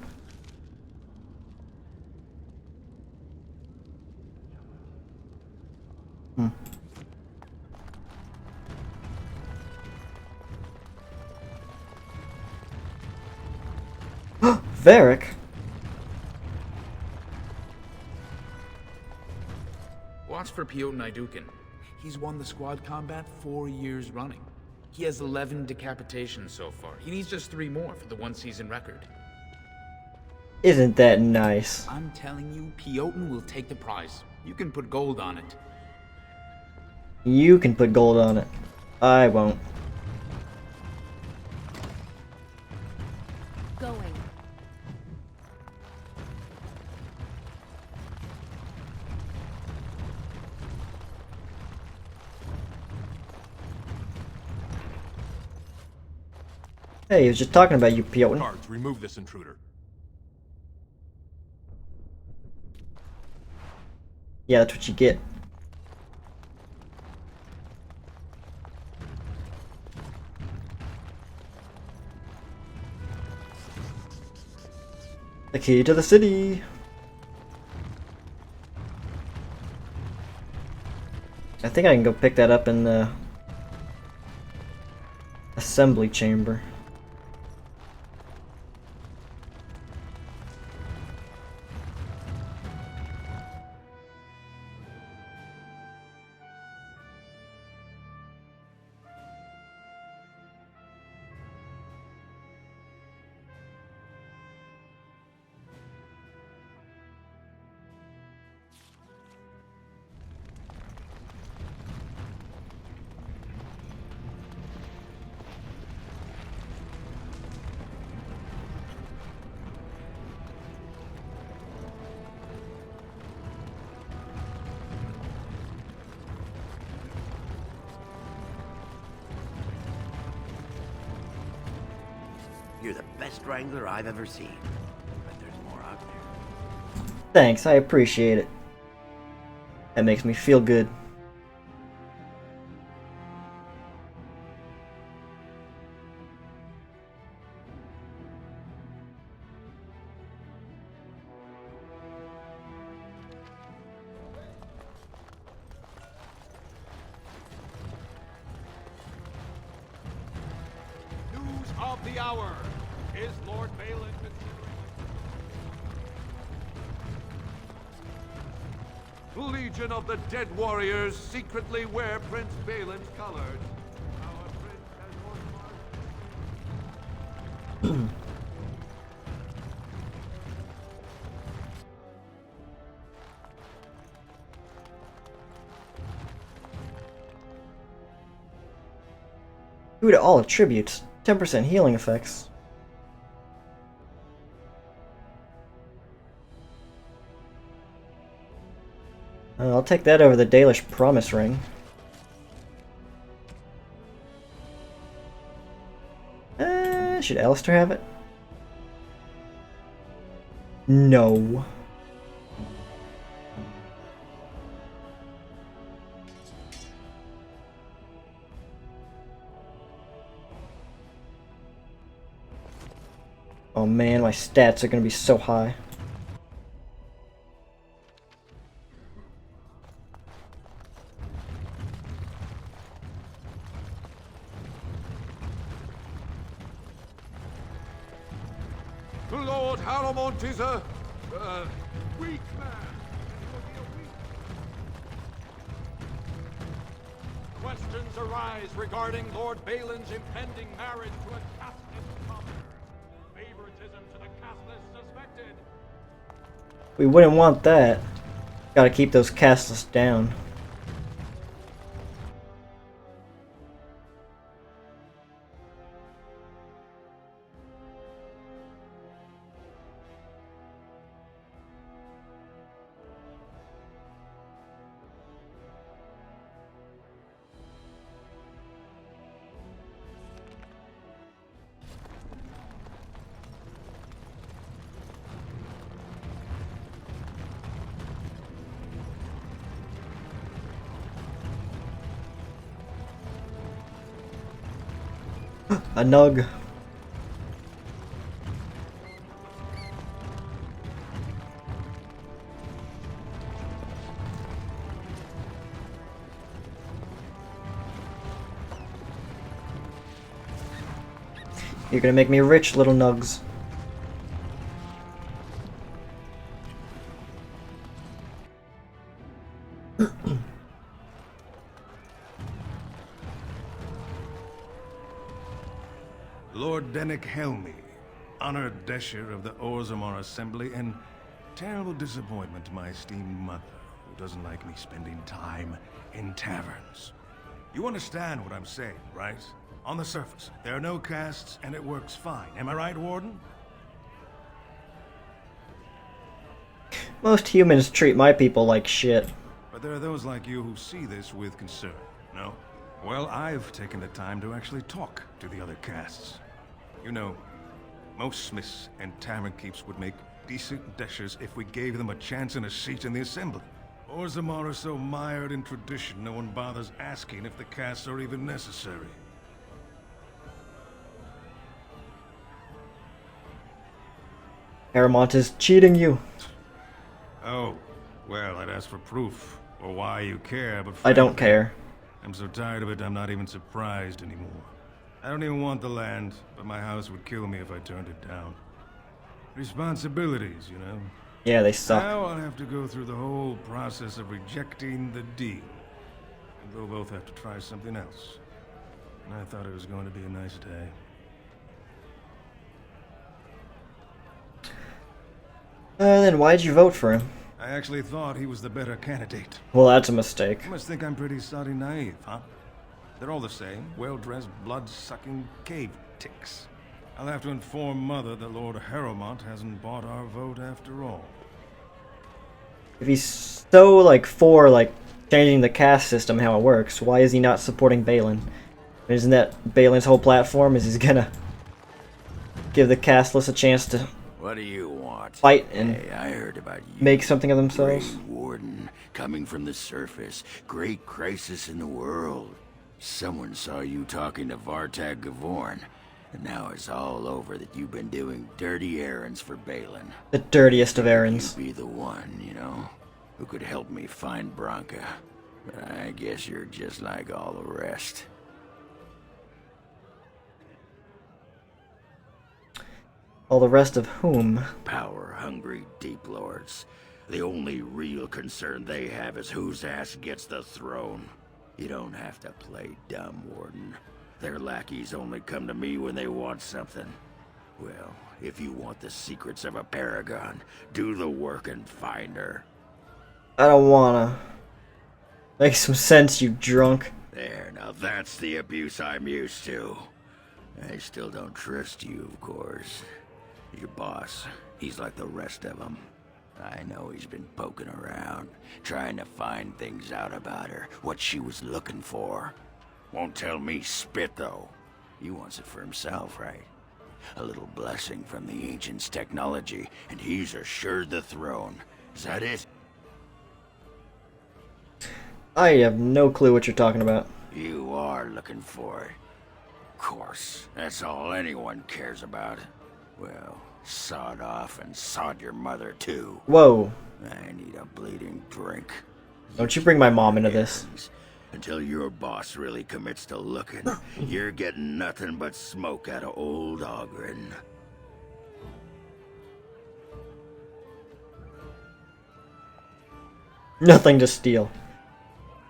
Varric? Watch for Piotr Naidukin. He's won the squad combat 4 years running. He has 11 decapitations so far. He needs just 3 more for the one-season record. Isn't that nice? I'm telling you, Piotr will take the prize. You can put gold on it. You can put gold on it. I won't. Going. Hey, he was just talking about you, Piotr. Guards, remove this intruder. Yeah, that's what you get. The key to the city. I think I can go pick that up in the assembly chamber. You're the best wrangler I've ever seen. But there's more out there. Thanks, I appreciate it. That makes me feel good. News of the hour. Is Lord Balin considering... Legion of the Dead Warriors secretly wear Prince Balin's colors. Our prince has one Due to all attributes, 10% healing effects. I'll take that over the Dalish Promise Ring. Should Alistair have it? No. Oh man, my stats are gonna be so high. Lord Harrowmont is a weak man. Questions arise regarding Lord Balin's impending marriage to a castless commoner. Favoritism to the castless suspected. We wouldn't want that. Gotta keep those castless down. A nug. You're gonna make me rich, little nugs. Lord Dennick Helmy, honored Desher of the Orzammar Assembly, and terrible disappointment to my esteemed mother, who doesn't like me spending time in taverns. You understand what I'm saying, right? On the surface, there are no castes, and it works fine. Am I right, Warden? Most humans treat my people like shit. But there are those like you who see this with concern, no? Well, I've taken the time to actually talk to the other castes. You know, most smiths and tavern keeps would make decent deshers if we gave them a chance and a seat in the assembly. Orzammar are so mired in tradition, no one bothers asking if the castes are even necessary. Harrowmont is cheating you. Oh, well, I'd ask for proof, or why you care, but I don't care. I'm so tired of it, I'm not even surprised anymore. I don't even want the land, but my house would kill me if I turned it down. Responsibilities, you know? Yeah, they suck. Now I'll have to go through the whole process of rejecting the deal. And we'll both have to try something else. And I thought it was going to be a nice day. Then why'd you vote for him? I actually thought he was the better candidate. Well, that's a mistake. You must think I'm pretty soddy naive, huh? They're all the same, well-dressed, blood-sucking cave ticks. I'll have to inform Mother that Lord Harrowmont hasn't bought our vote after all. If he's so, like, for, like, changing the caste system, how it works, why is he not supporting Balin? Isn't that Balin's whole platform? Is he's gonna give the casteless a chance to What do you want? fight and Hey, I heard about you. make something of themselves? Grey Warden, coming from the surface. Great crisis in the world. Someone saw you talking to Vartag Gavorn, and now it's all over that you've been doing dirty errands for Balin. The dirtiest of errands. You'd be the one, you know, who could help me find Branka. But I guess you're just like all the rest. All the rest of whom? Power-hungry Deep Lords. The only real concern they have is whose ass gets the throne. You don't have to play dumb, Warden. Their lackeys only come to me when they want something. Well, if you want the secrets of a paragon, do the work and find her. I don't wanna. Make some sense, you drunk. There, now that's the abuse I'm used to. I still don't trust you, of course. Your boss, he's like the rest of them. I know he's been poking around, trying to find things out about her, what she was looking for. Won't tell me spit, though. He wants it for himself, right? A little blessing from the ancients' technology, and he's assured the throne. Is that it? I have no clue what you're talking about. You are looking for it. Of course, that's all anyone cares about. Well, sod off and sod your mother too. Whoa. I need a bleeding drink. Don't you bring my mom into this. Until your boss really commits to looking, you're getting nothing but smoke out of old Ogren. Nothing to steal.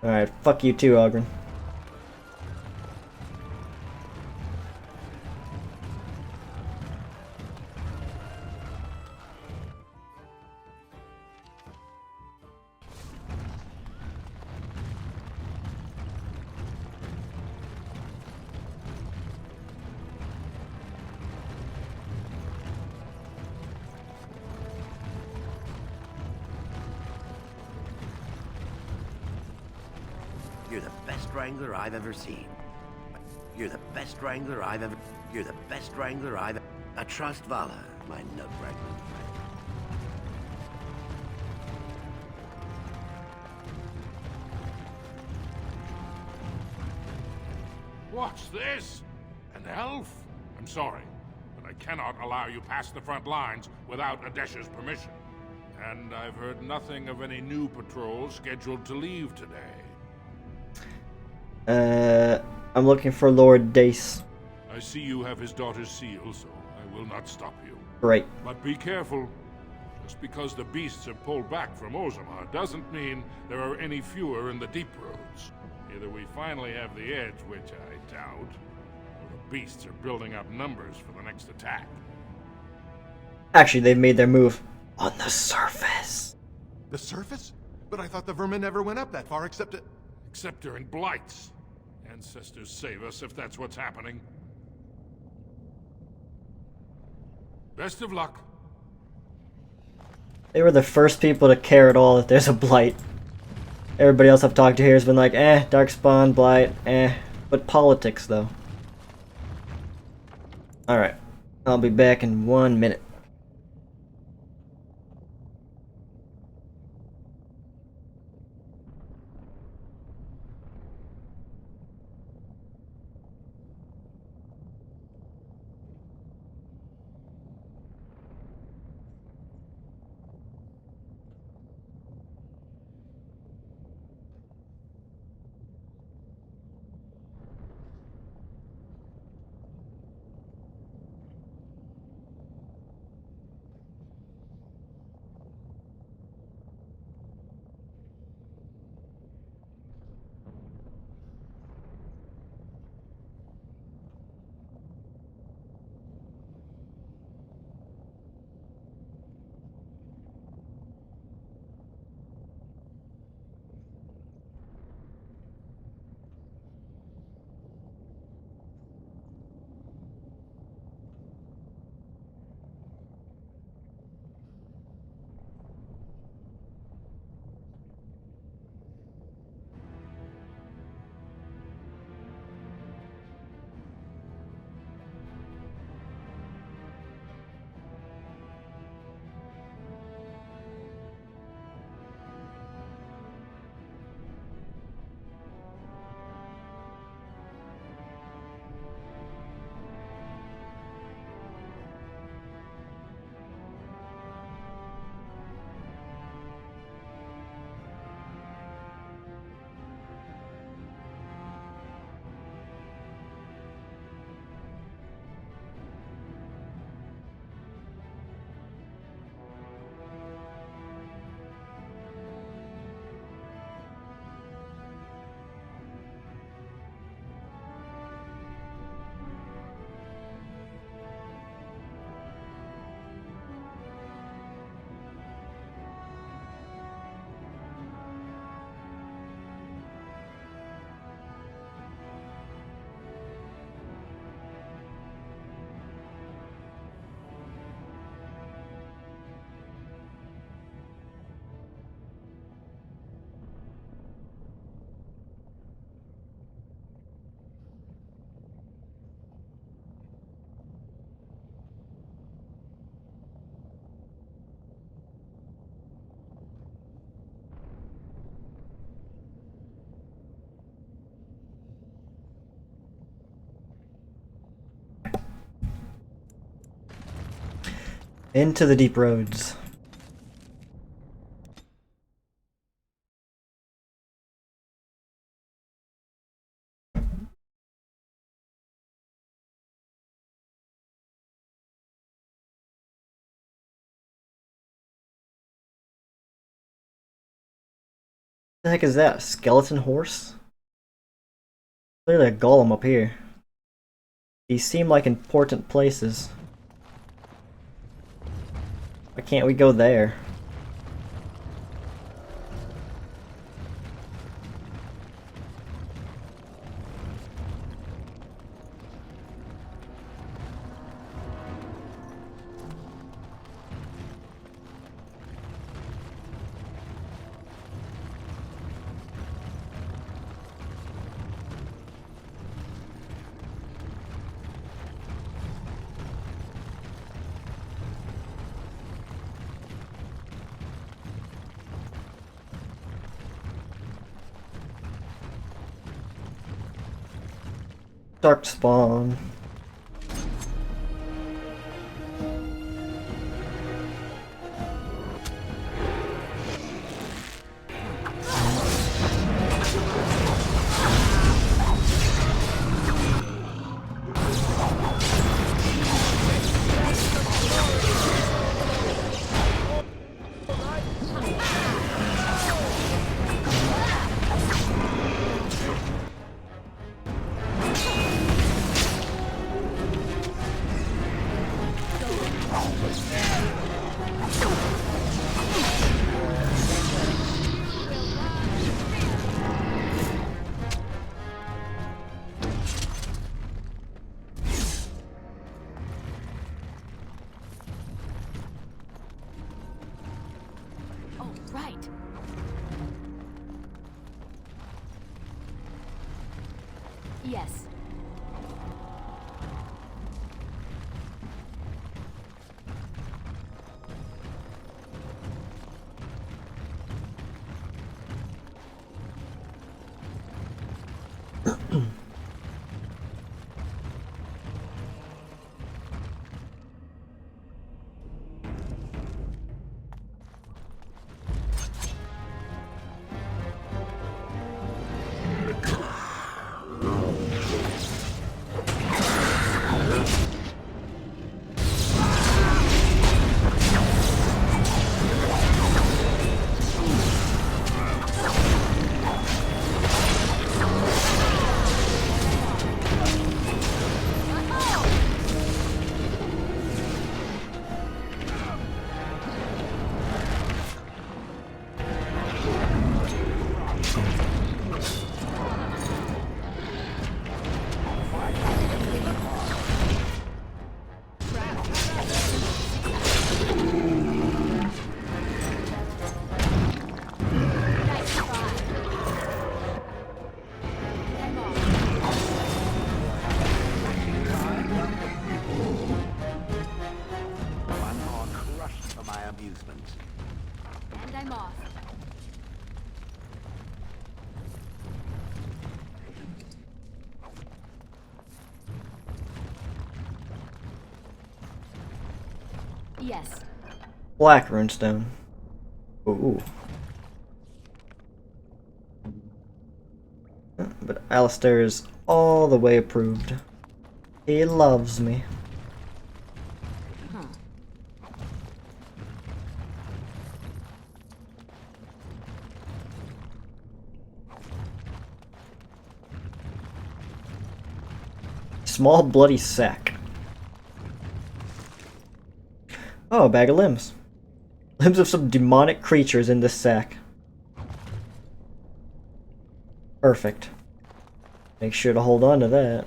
Alright, fuck you too, Ogren. You're the best wrangler I've ever seen. You're the best wrangler I've ever... You're the best wrangler I've... I trust Vala, my nut wrangler friend. What's this? An elf? I'm sorry, but I cannot allow you past the front lines without Adesha's permission. And I've heard nothing of any new patrols scheduled to leave today. I'm looking for Lord Dace. I see you have his daughter's seal, so I will not stop you. Great. But be careful. Just because the beasts have pulled back from Orzammar doesn't mean there are any fewer in the deep roads. Either we finally have the edge, which I doubt, or the beasts are building up numbers for the next attack. Actually, they've made their move on the surface. The surface? But I thought the vermin never went up that far except during blights. Ancestors save us if that's what's happening. Best of luck. They were the first people to care at all that there's a blight. Everybody else I've talked to here has been like, Darkspawn, blight, But politics, though. Alright. I'll be back in 1 minute. Into the deep roads. What the heck is that? A skeleton horse? Clearly a golem up here. These seem like important places. Why can't we go there? Dark spawn. Oh, right. Yes. And I'm off. Yes. Black runestone. Ooh. But Alistair is all the way approved. He loves me. Small bloody sack. Oh, a bag of limbs. Limbs of some demonic creatures in this sack. Perfect. Make sure to hold on to that.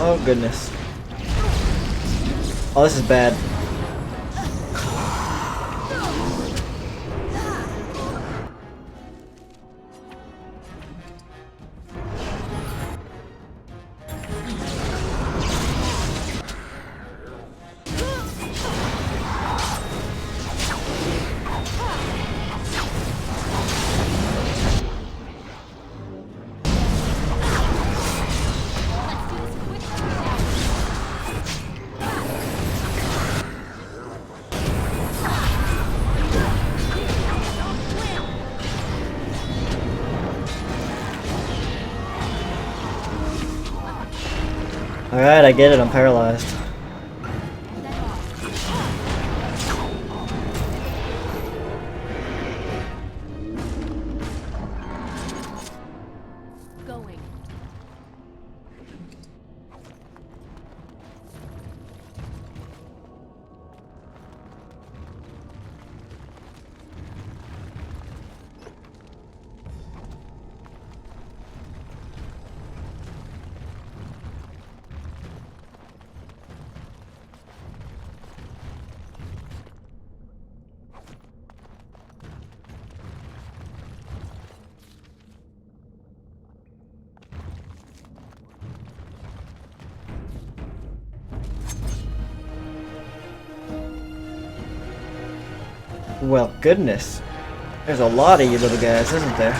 Oh goodness. Oh, this is bad. Alright, I get it, I'm paralyzed. Going. Well, goodness. There's a lot of you little guys, isn't there?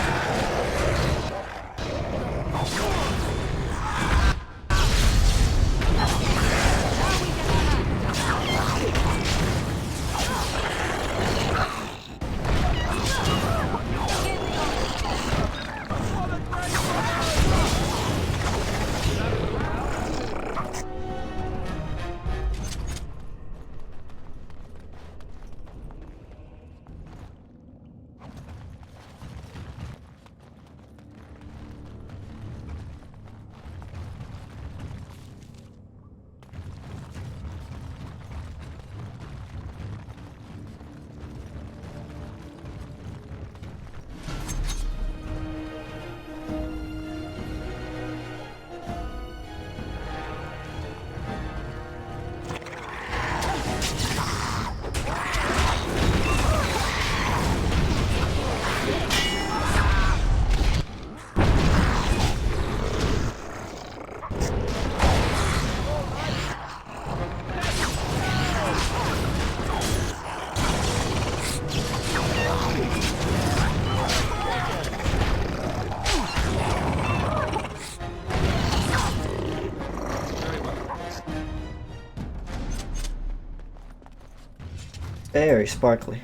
Very sparkly.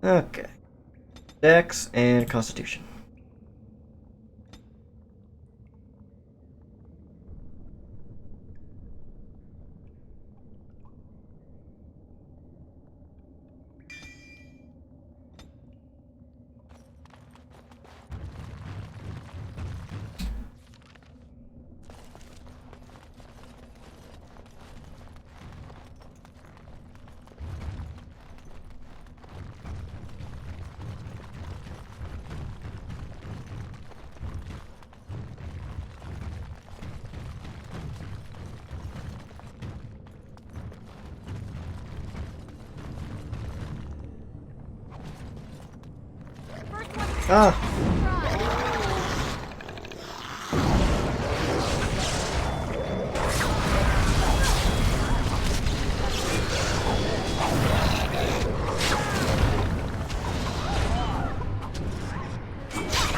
Okay. Dex and Constitution. Ah!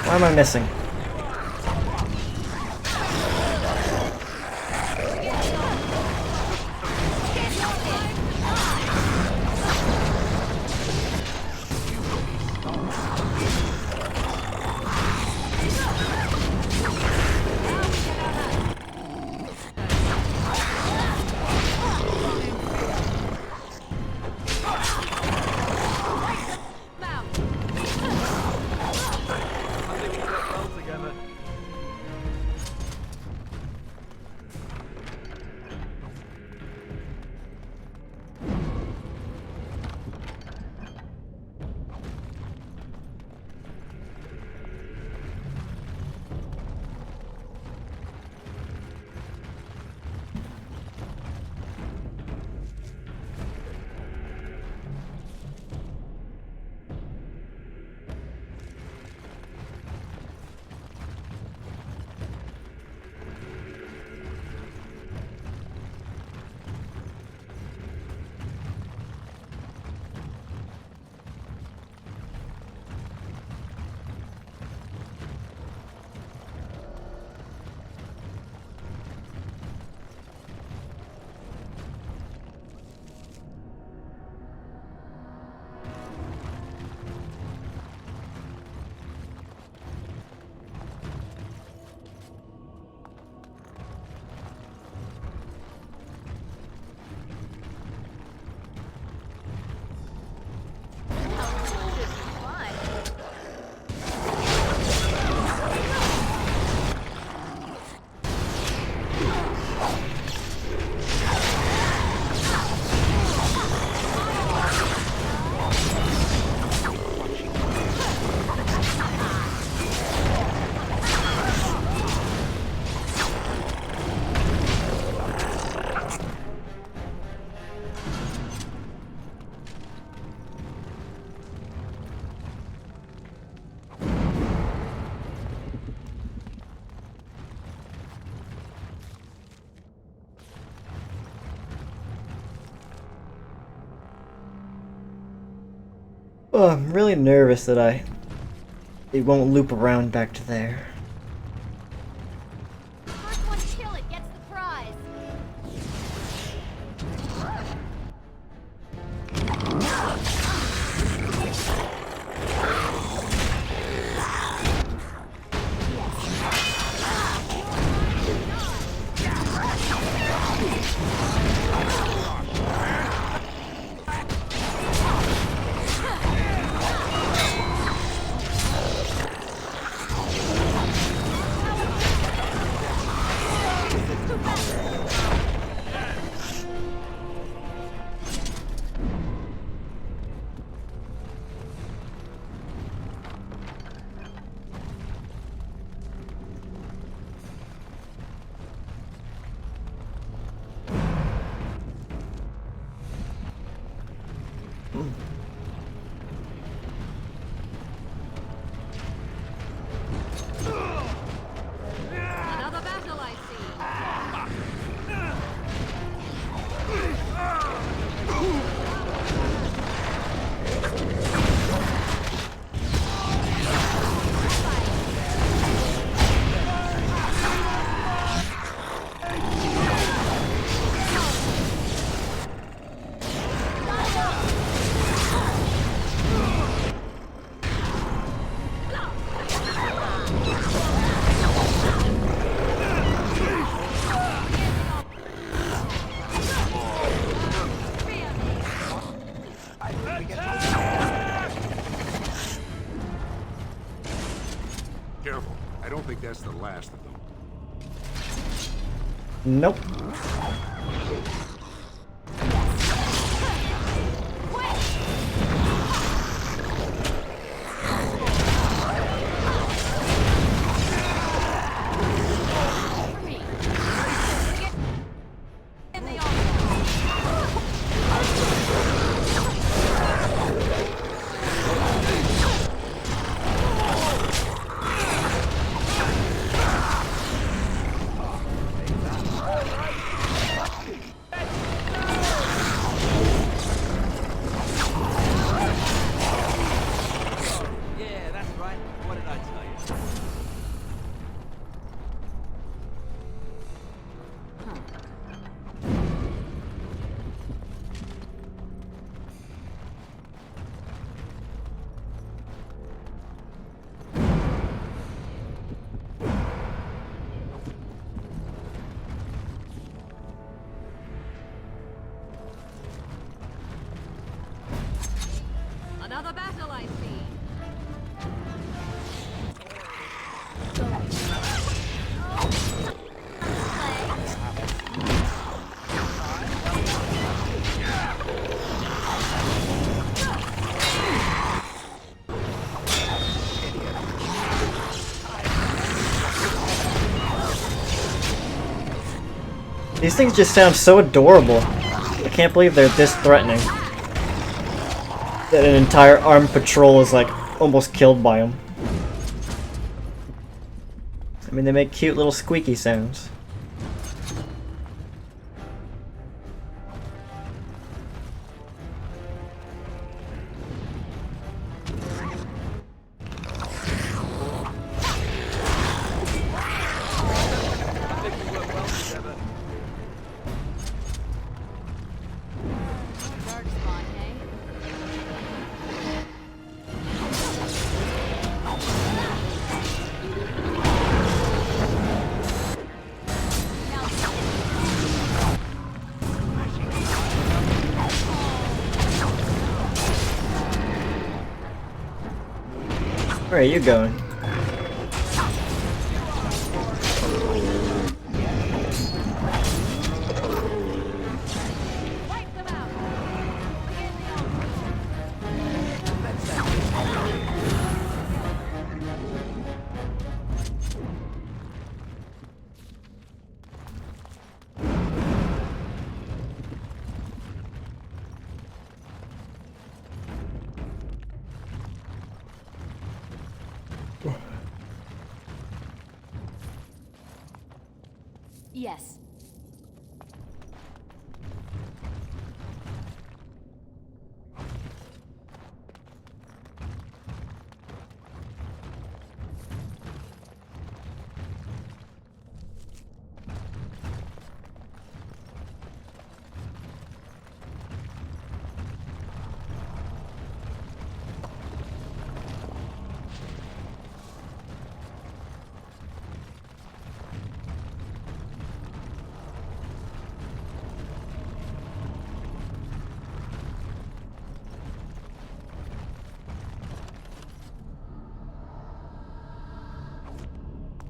Why am I missing? Oh, I'm really nervous that it won't loop around back to there. First one to kill it gets the prize. Another battle, I see. Careful. I don't think that's the last of them. Nope. Yeah, that's right. What did I tell you? Another battle, I see. These things just sound so adorable. I can't believe they're this threatening. That an entire armed patrol is like almost killed by them. I mean, they make cute little squeaky sounds. Where are you going? Yes.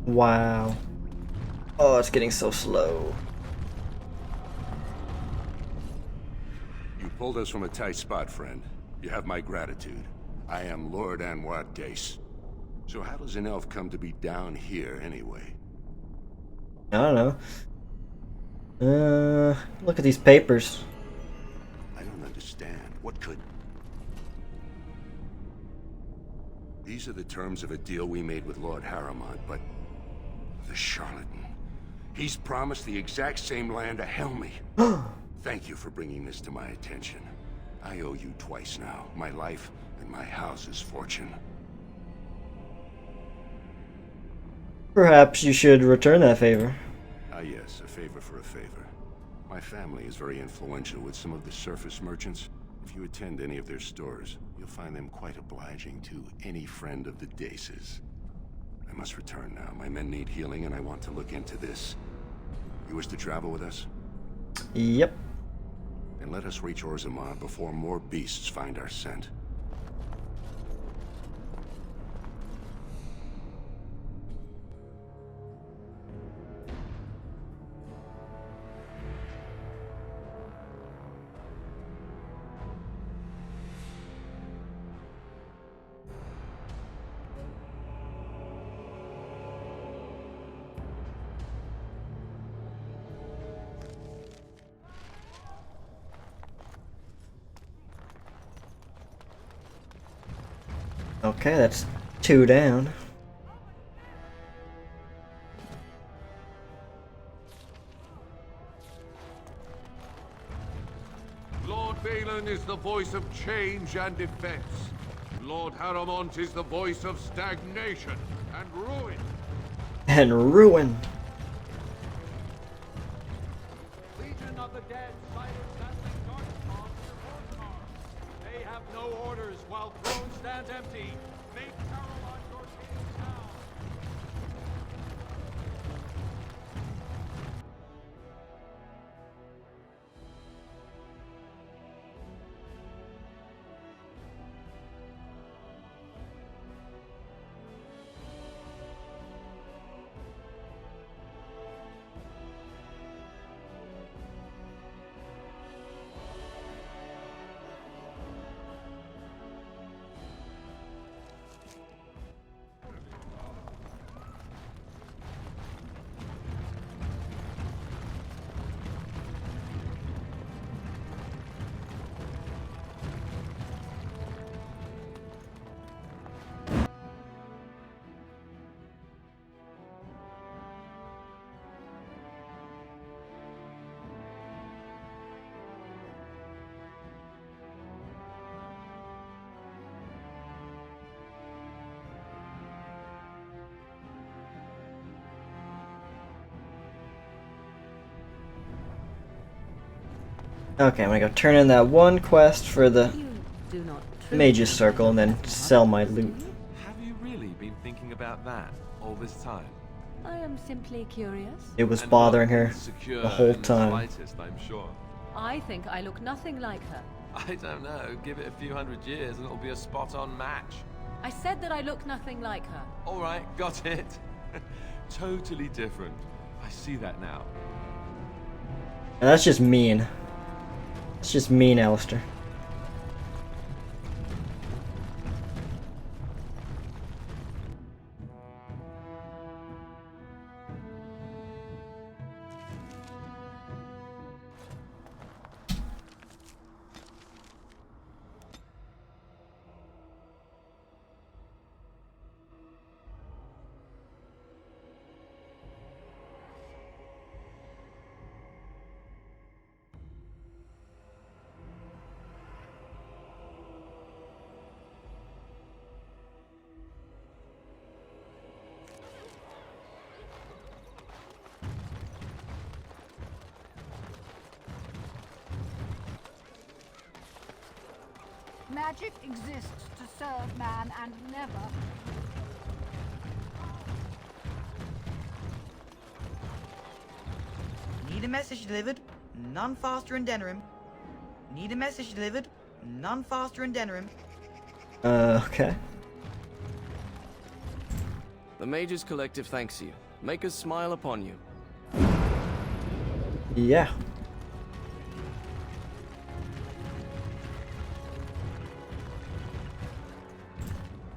Wow. Oh, it's getting so slow. You pulled us from a tight spot, friend. You have my gratitude. I am Lord Anwar Dace. So how does an elf come to be down here anyway? I don't know. Look at these papers. I don't understand. What could... These are the terms of a deal we made with Lord Harrowmont, but... the charlatan. He's promised the exact same land to Helmy. Thank you for bringing this to my attention. I owe you twice now. My life and my house's fortune. Perhaps you should return that favor. Ah yes, a favor for a favor. My family is very influential with some of the surface merchants. If you attend any of their stores, you'll find them quite obliging to any friend of the Daces. I must return now. My men need healing and I want to look into this. You wish to travel with us? Yep. Then let us reach Orzammar before more beasts find our scent. Okay, that's 2 down. Lord Balin is the voice of change and defense. Lord Harrowmont is the voice of stagnation and ruin. And ruin. Legion of the Dead, silence battling Darkspawn near Orzammar. They have no orders while throne stands empty. Make Harrowmont your king now. Okay, I'm gonna go turn in that one quest for the Do not Mage's Circle and then sell my loot. Have you really been thinking about that all this time? I am simply curious. It was And bothering not her insecure the whole in the time. slightest, I'm sure. I think I look nothing like her. I don't know. Give it a few hundred years and it'll be a spot-on match. I said that I look nothing like her. All right, got it. Totally different. I see that now. And that's just mean. It's just mean, Alistair. Magic exists to serve man and never... Need a message delivered? None faster in Denerim. Need a message delivered? None faster in Denerim. Okay. The Mages Collective thanks you. Make us smile upon you. Yeah.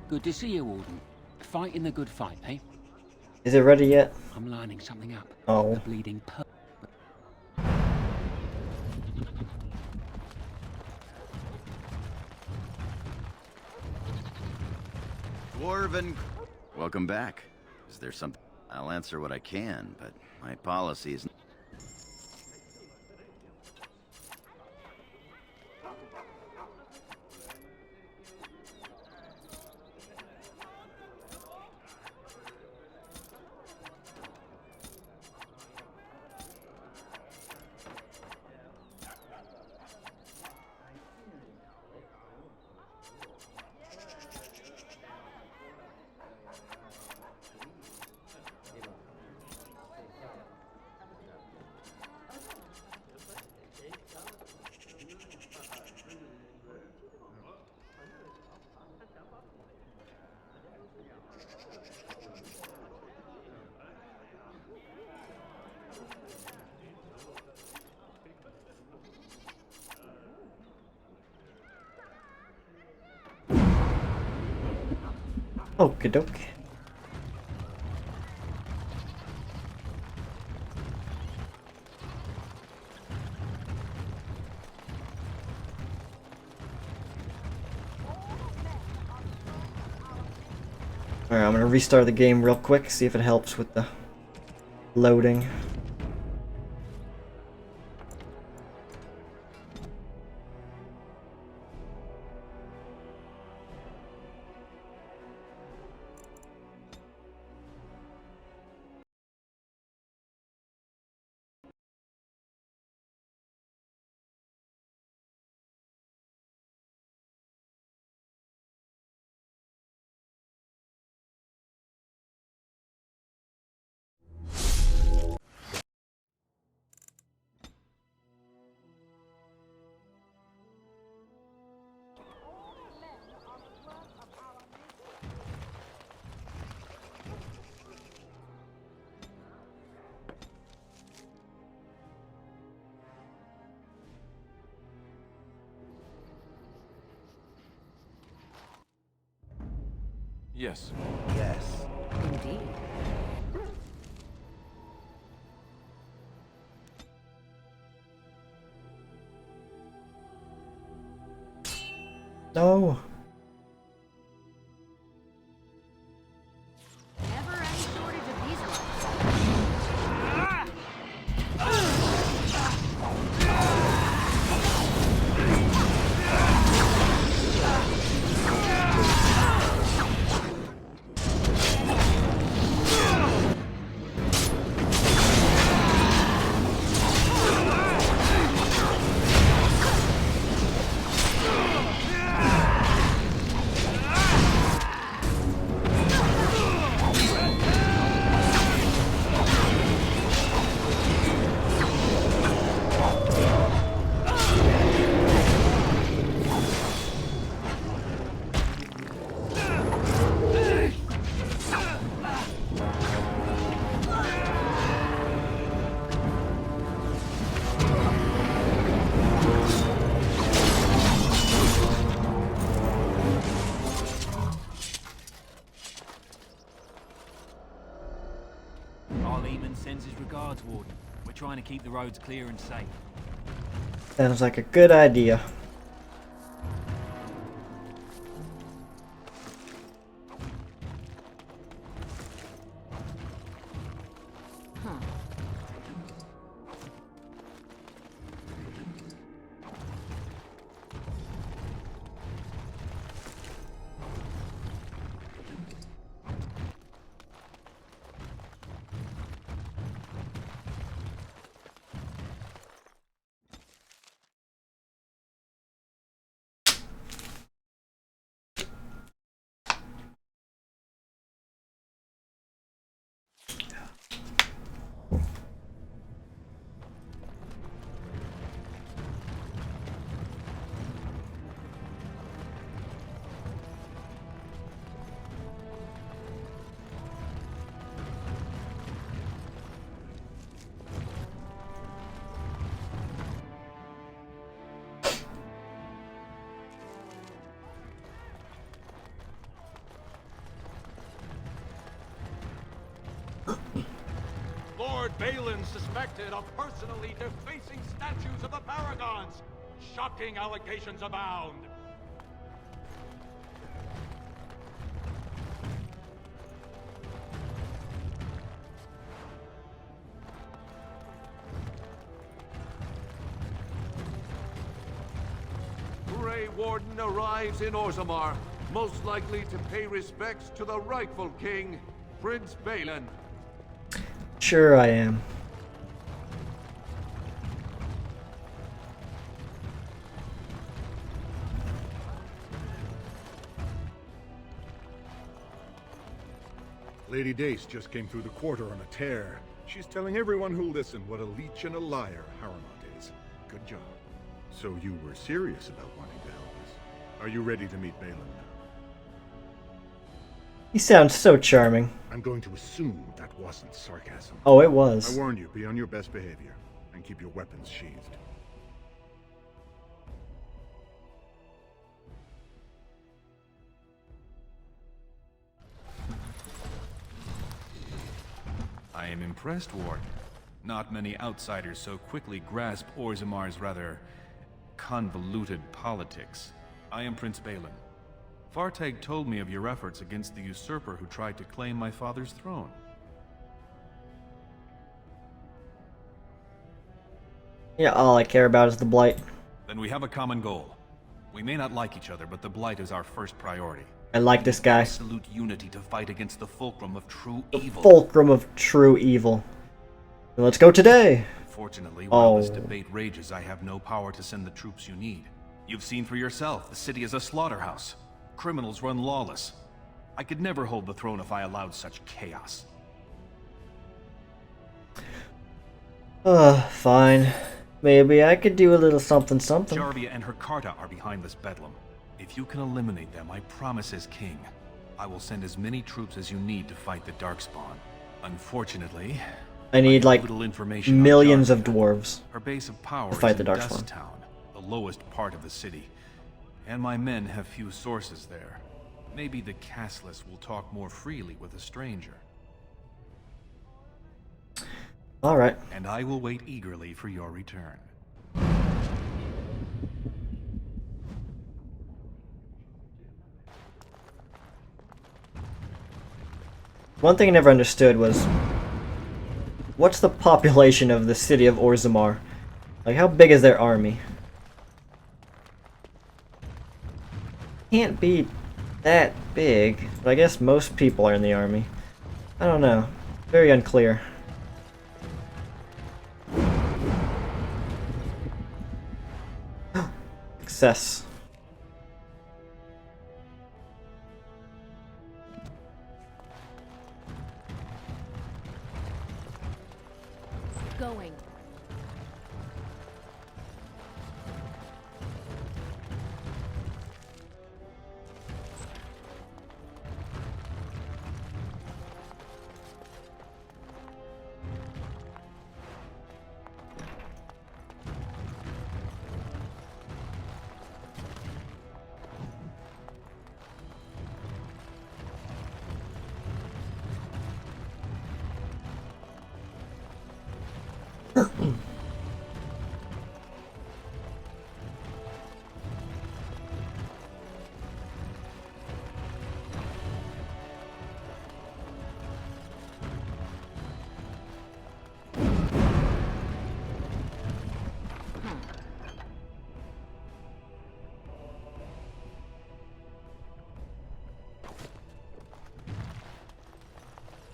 Good to see you, Warden. Fighting the good fight, eh? Is it ready yet? I'm lining something up. Oh. The bleeding Dwarven. Welcome back. Is there something? I'll answer what I can, but my policy is... Okie dokie. Alright, I'm gonna restart the game real quick, see if it helps with the loading. Yes. Yes. Indeed. No. Never any shortage of these ones. Sends his regards, Warden. We're trying to keep the roads clear and safe. Sounds like a good idea. Lord Balin suspected of personally defacing statues of the Paragons. Shocking allegations abound. Grey Warden arrives in Orzammar, most likely to pay respects to the rightful king, Prince Balin. Sure I am. Lady Dace just came through the quarter on a tear. She's telling everyone who'll listen what a leech and a liar Harrowmont is. Good job. So you were serious about wanting to help us. Are you ready to meet Balin now? He sounds so charming. I'm going to assume that wasn't sarcasm. Oh, it was. I warn you, be on your best behavior, and keep your weapons sheathed. I am impressed, Warden. Not many outsiders so quickly grasp Orzammar's rather convoluted politics. I am Prince Balin. Fartag told me of your efforts against the usurper who tried to claim my father's throne. Yeah, all I care about is the Blight. Then we have a common goal. We may not like each other, but the Blight is our first priority. I like this guy. Absolute unity to fight against the fulcrum of true evil. Fulcrum of true evil. Let's go today! Fortunately, while this debate rages, I have no power to send the troops you need. You've seen for yourself, the city is a slaughterhouse. Criminals run lawless. I could never hold the throne if I allowed such chaos. Fine. Maybe I could do a little something. Jarvia and her Carta are behind this bedlam. If you can eliminate them, I promise as king, I will send as many troops as you need to fight the Darkspawn. Unfortunately, I need like millions of dwarves her base of power to fight the is in Darkspawn. Dust Town, the lowest part of the city, and my men have few sources there. Maybe the castless will talk more freely with a stranger. All right. And I will wait eagerly for your return. One thing I never understood was, what's the population of the city of Orzammar? Like, how big is their army? Can't be that big, but I guess most people are in the army. I don't know. Very unclear. Success. Going.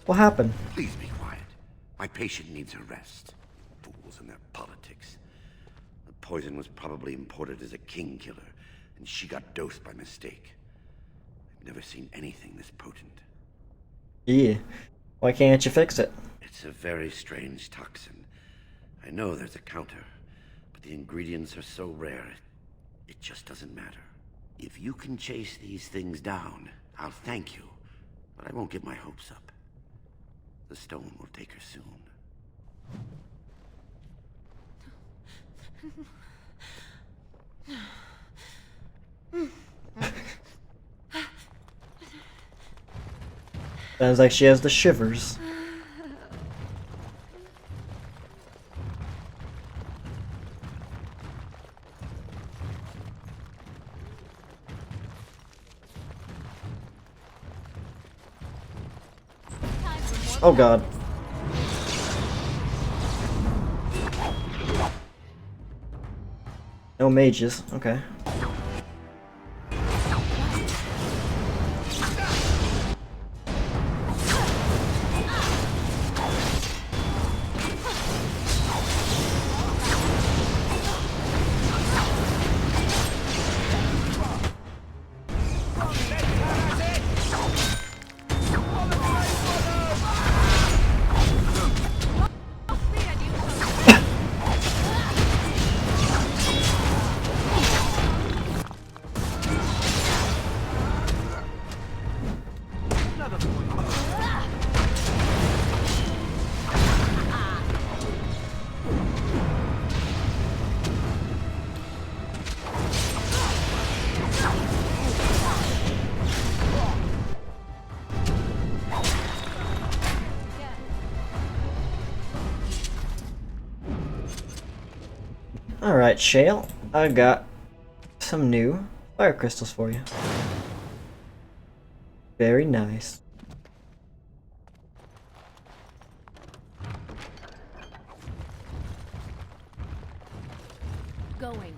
What happened? Please be quiet. My patient needs a rest. Fools and their politics. The poison was probably imported as a king killer, and she got dosed by mistake. I've never seen anything this potent. Yeah. Why can't you fix it? It's a very strange toxin. I know there's a counter, but the ingredients are so rare, it just doesn't matter. If you can chase these things down, I'll thank you, but I won't get my hopes up. The stone will take her soon. Sounds like she has the shivers. Oh god. No mages, okay. Alright, Shale, I got some new fire crystals for you. Very nice. Going.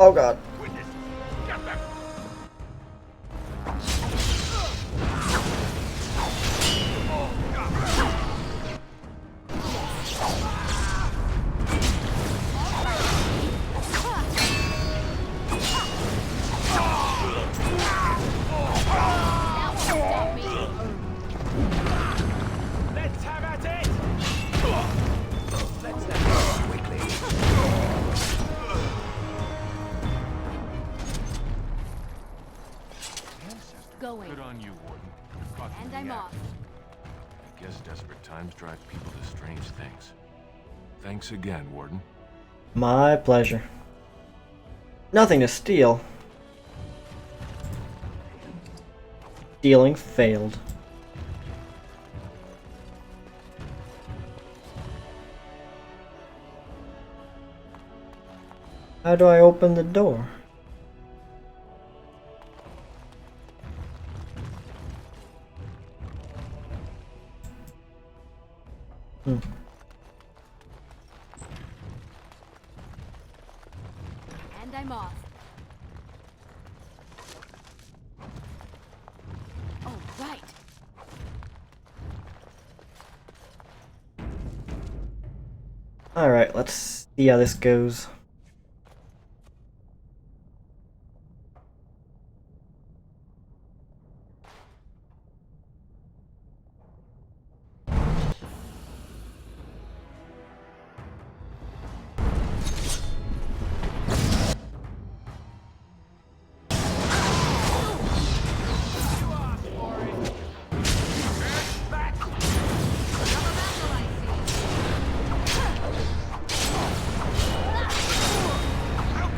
Oh god. Let's have at it! Let's have it quickly. Going. Good on you, Warden. Caught And me in I'm the off. act. I guess desperate times drive people to strange things. Thanks again, Warden. My pleasure. Nothing to steal. Stealing failed. How do I open the door? Hmm. And I'm off. Oh, right. Alright, let's see how this goes.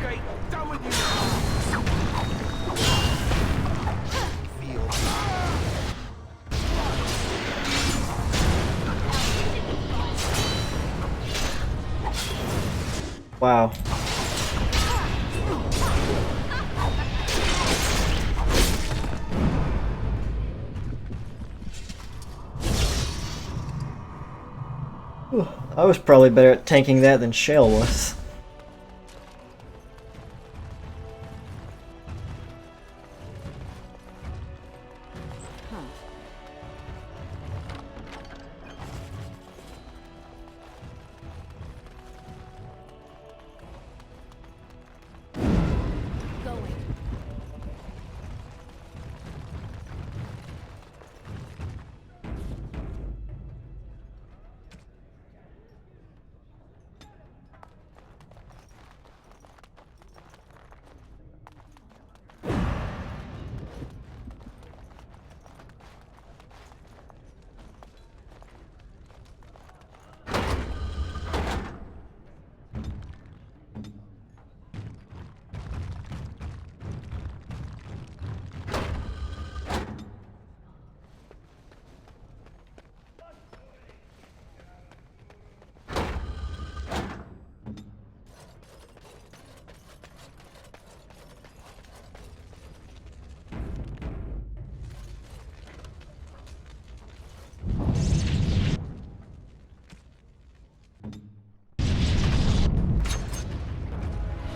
Okay, done with you now. Wow. Whew, I was probably better at tanking that than Shale was.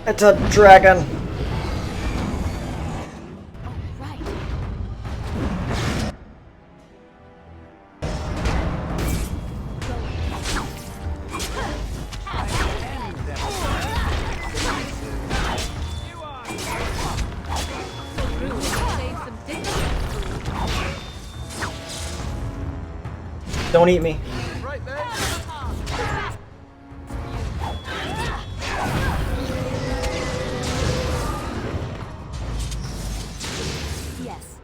It's a dragon! Don't eat me. Yes.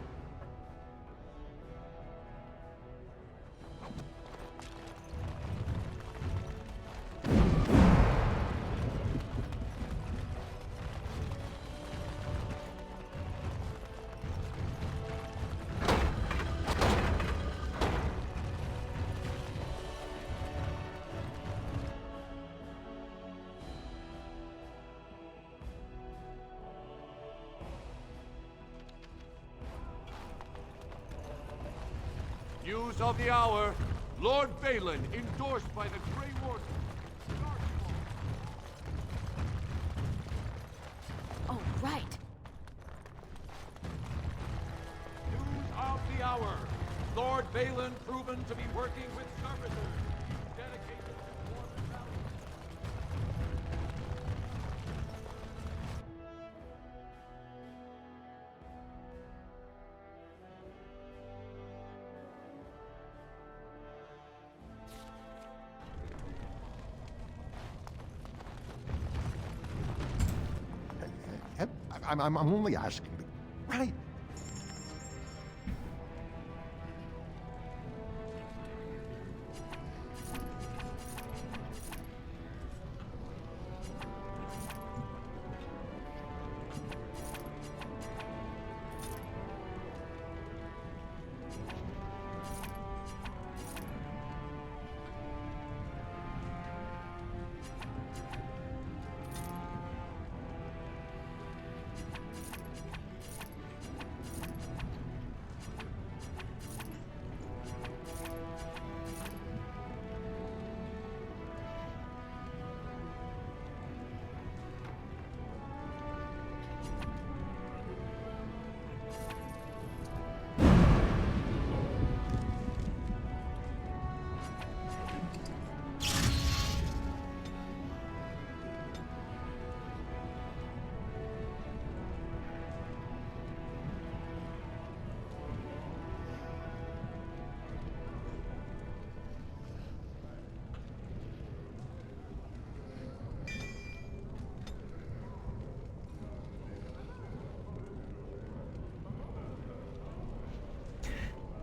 News of the hour. Lord Balin, endorsed by the Grey Warden. Oh, right. News of the hour. Lord Balin proven to be working with servitors. Dedicated to Dwarven values. I'm only asking. Right.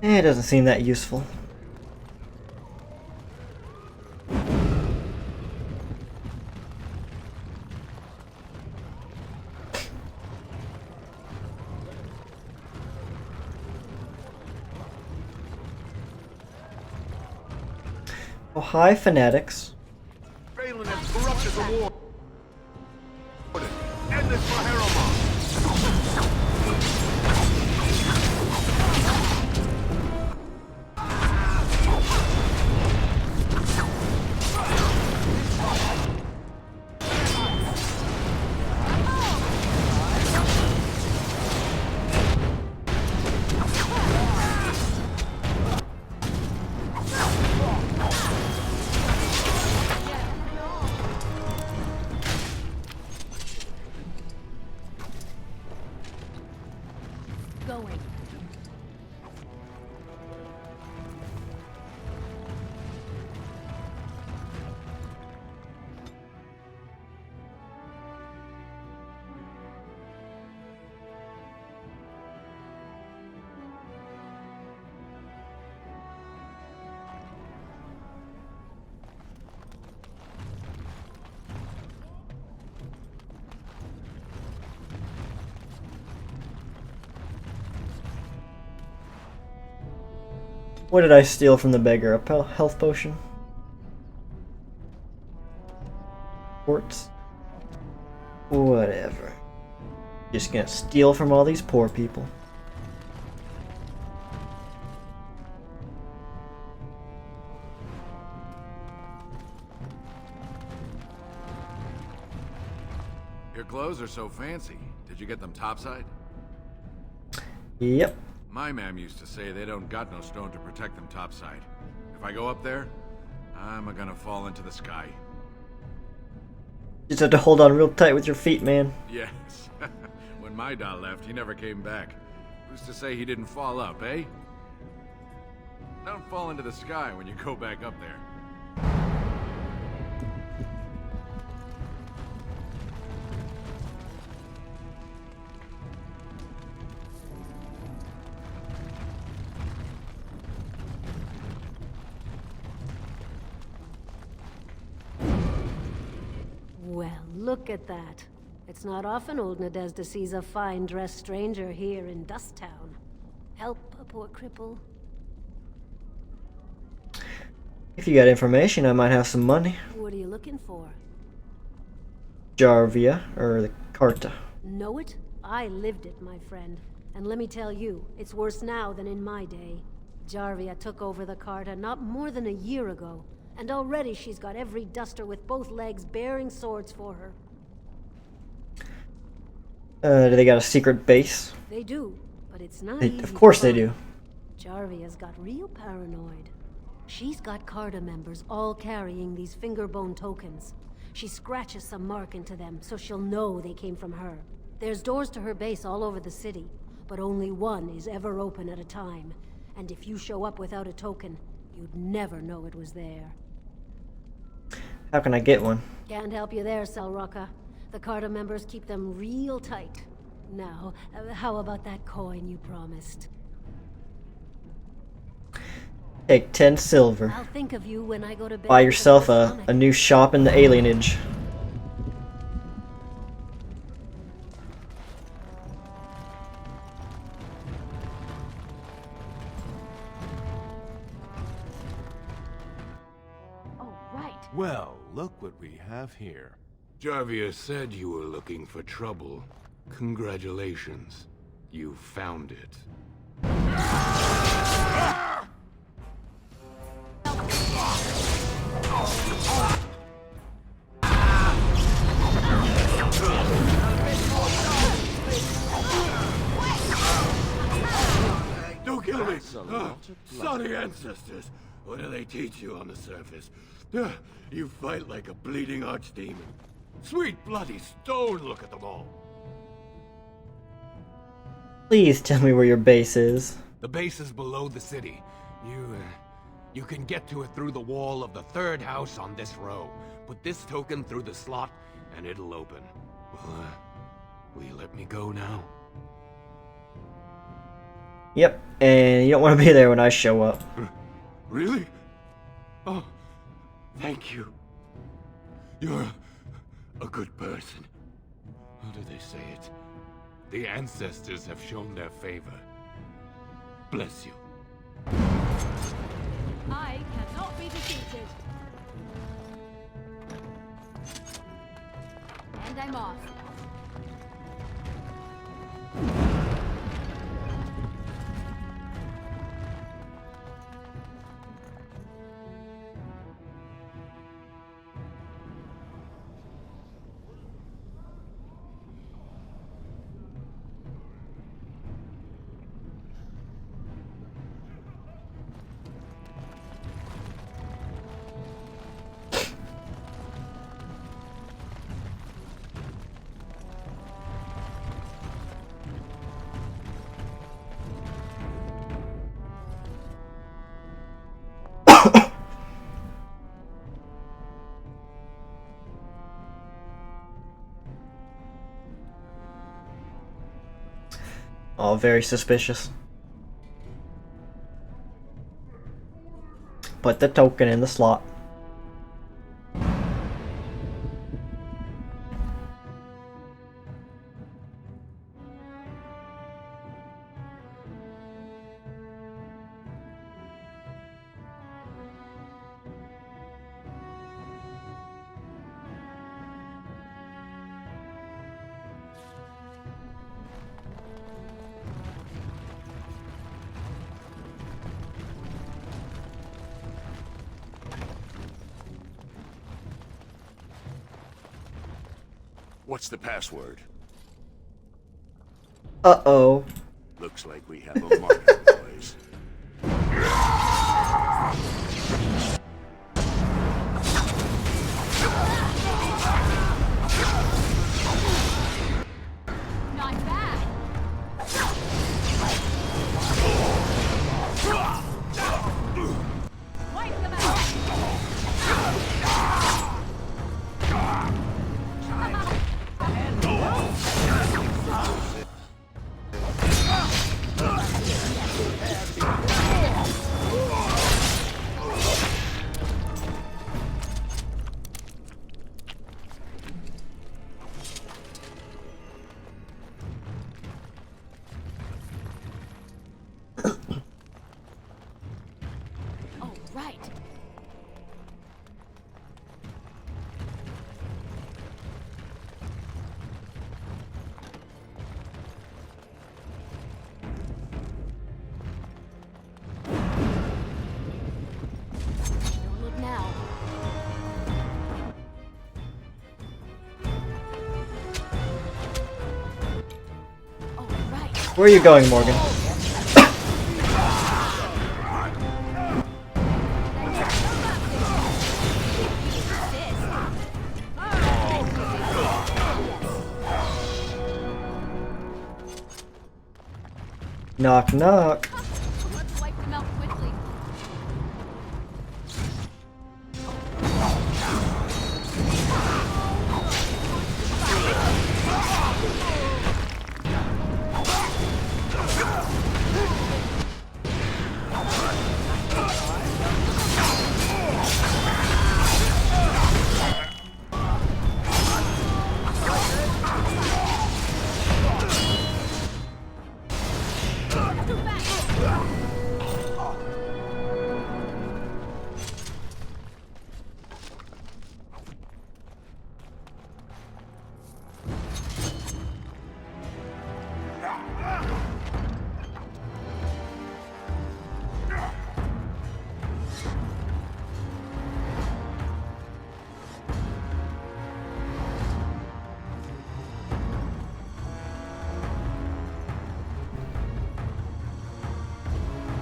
It doesn't seem that useful. Oh, hi, fanatics. Balin has corrupted the war. End this for Harrowmont. Going. What did I steal from the beggar? A health potion? Quartz? Whatever. Just gonna steal from all these poor people. Your clothes are so fancy. Did you get them topside? Yep. My mam used to say they don't got no stone to protect them topside. If I go up there, I'm gonna fall into the sky. You just have to hold on real tight with your feet, man. Yes. When my dad left, he never came back. Who's to say he didn't fall up, eh? Don't fall into the sky when you go back up there. Well, look at that. It's not often old Nadezhda sees a fine-dressed stranger here in Dust Town. Help a poor cripple. If you got information, I might have some money. What are you looking for? Jarvia, or the Carta. Know it? I lived it, my friend. And let me tell you, it's worse now than in my day. Jarvia took over the Carta not more than a year ago, and already she's got every duster with both legs bearing swords for her. Do they got a secret base? They do, but it's not easy. Of course they do. Jarvia's got real paranoid. She's got Carta members all carrying these fingerbone tokens. She scratches some mark into them so she'll know they came from her. There's doors to her base all over the city, but only one is ever open at a time. And if you show up without a token, you'd never know it was there. How can I get one? Can't help you there, Selrocka. The Carta members keep them real tight. Now, how about that coin you promised? Take 10 silver. I'll think of you when I go to bed. Buy yourself a new shop in the alienage. Oh, right. Well, look what we have here. Jarvia said you were looking for trouble. Congratulations. You found it. Don't kill me! Sorry ancestors! What do they teach you on the surface? You fight like a bleeding archdemon. Sweet bloody stone, look at them all! Please tell me where your base is. The base is below the city. You can get to it through the wall of the third house on this row. Put this token through the slot, and it'll open. Well, will you let me go now? Yep, and you don't want to be there when I show up. Really? Oh, thank you. You're a good person. How do they say it? The ancestors have shown their favor. Bless you. I cannot be defeated. And I'm off. Oh, very suspicious. Put the token in the slot. What's the password? Uh-oh. Looks like we have a market, boys. Not bad. Wipe them out. Oh, right. Don't look now. Oh, right. Where are you going, Morgan? Knock, knock. Let's wipe them out quickly.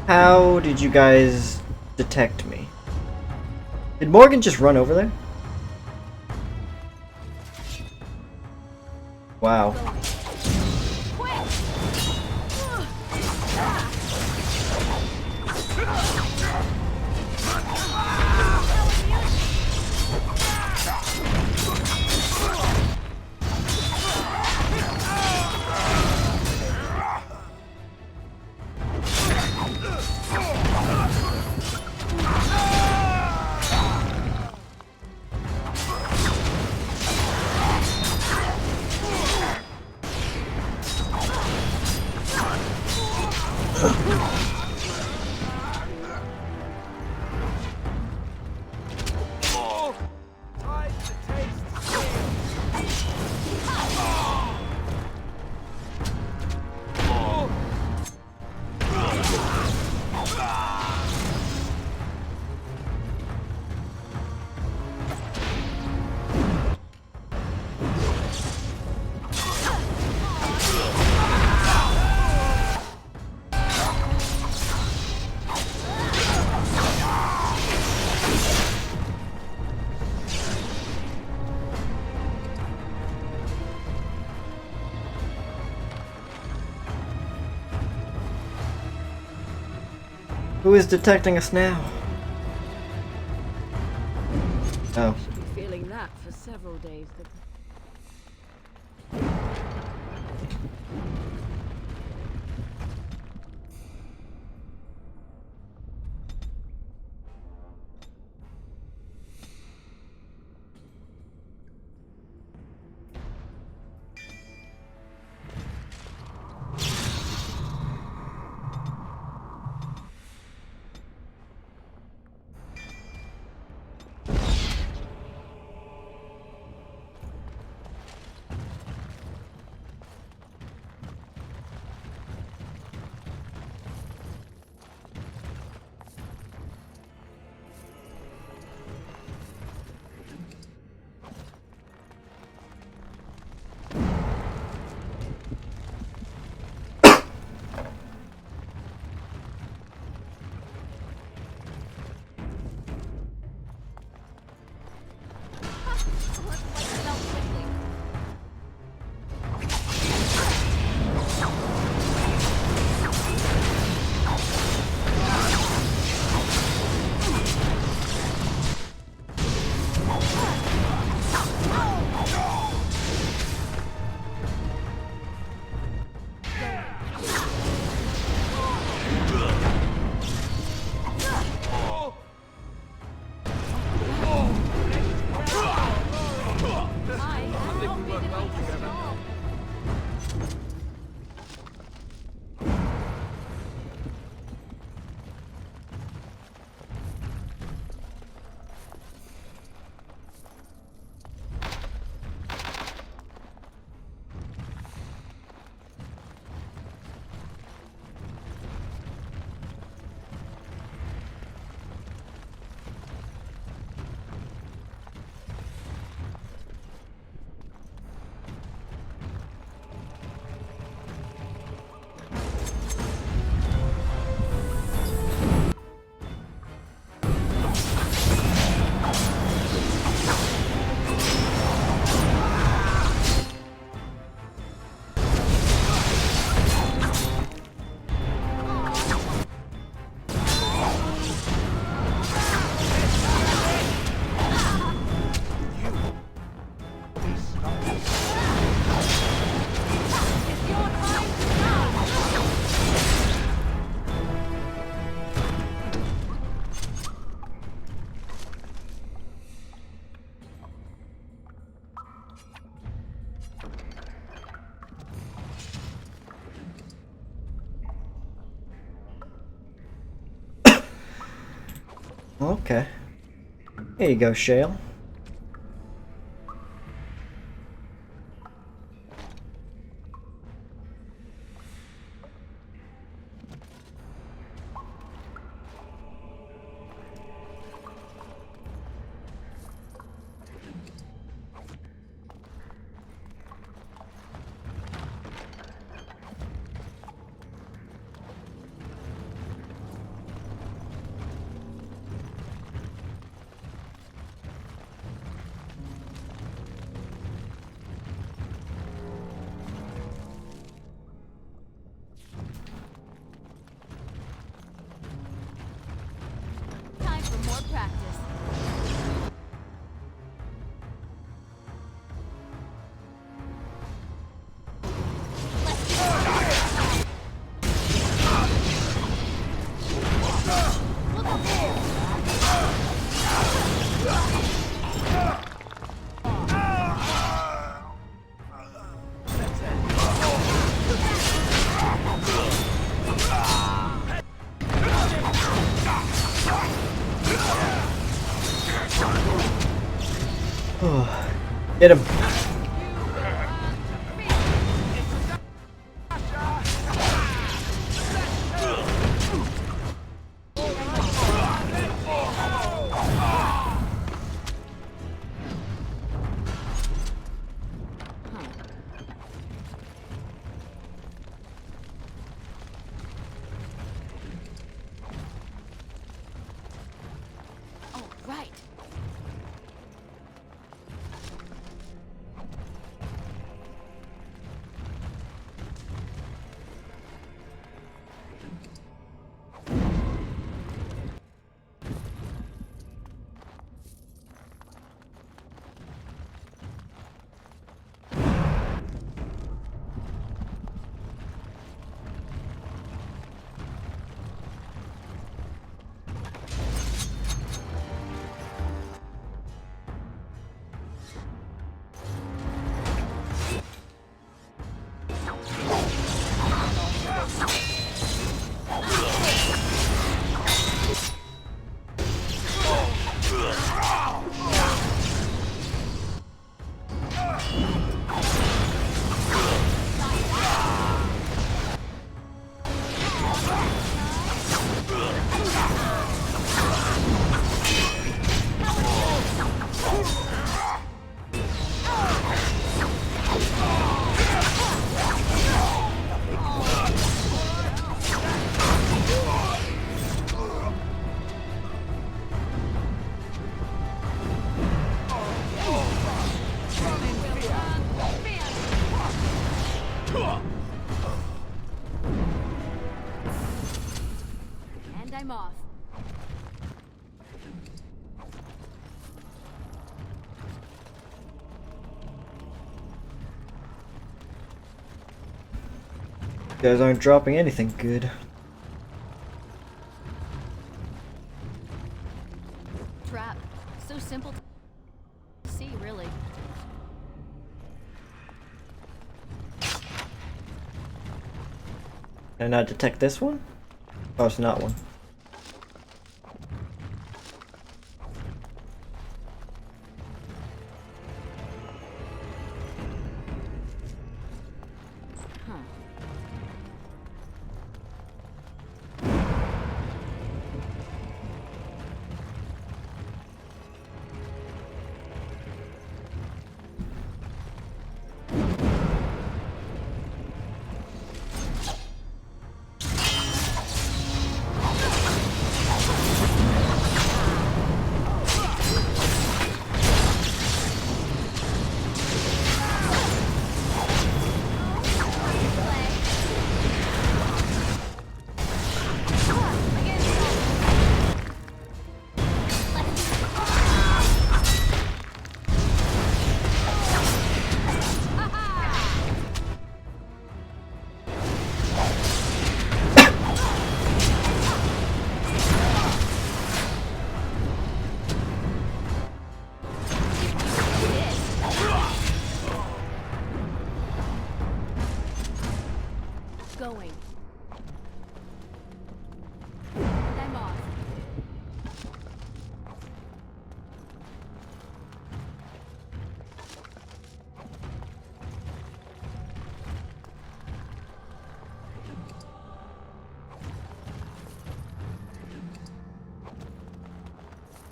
How did you guys detect me? Did Morgan just run over there? Wow. Who is detecting us now? Oh. Feeling that for several days. okay. Here you go, Shale. Time for more practice. Get him. Oh, right. And I'm off. You guys aren't dropping anything good. Trap. So simple to see, really. Can I not detect this one? Oh, it's not one.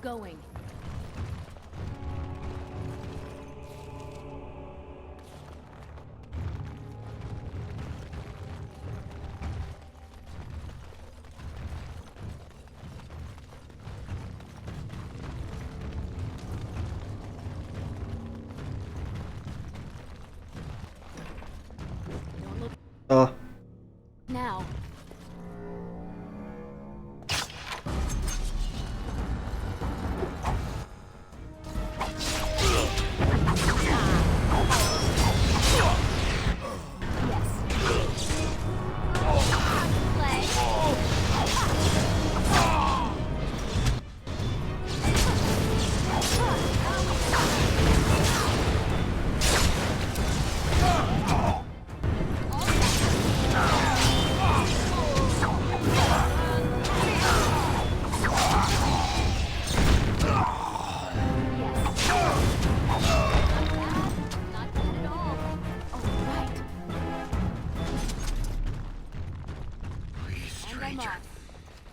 Going. Oh. Now.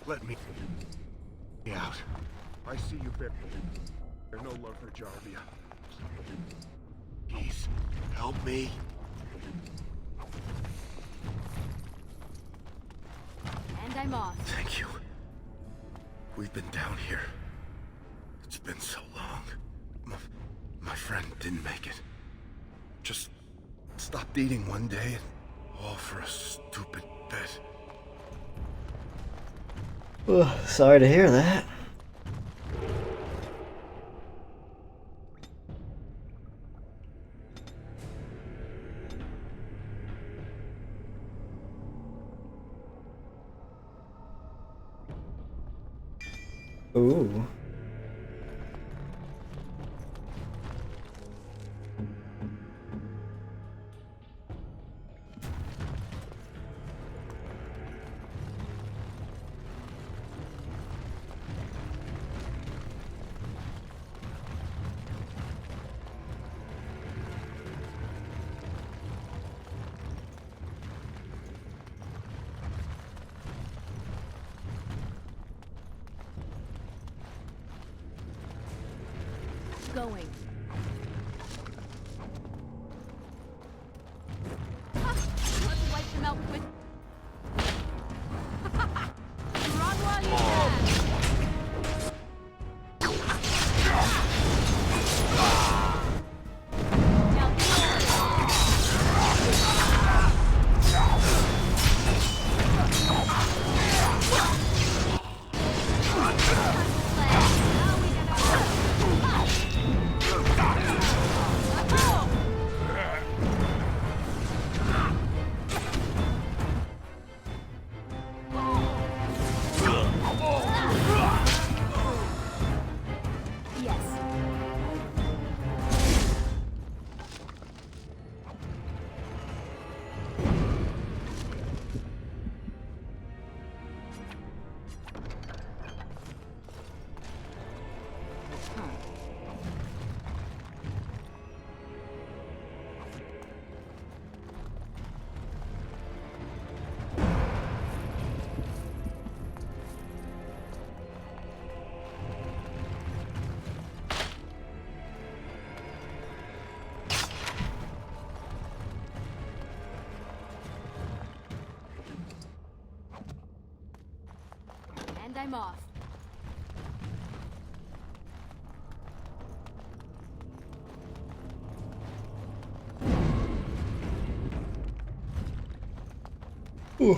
Let me out. I see you, Bear. They're no longer Jarvia. Please, help me. And I'm off. Thank you. We've been down here. It's been so long. My friend didn't make it. Just stopped eating one day, all for a stupid bet. Sorry to hear that. Ooh. Going. Let's wipe them out quick. Run while you can. And I'm off. Ooh.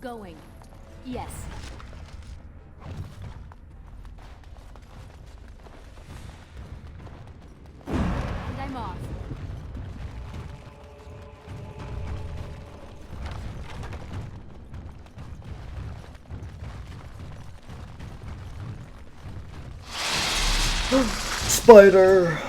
Going. Yes. And I'm off. Spider!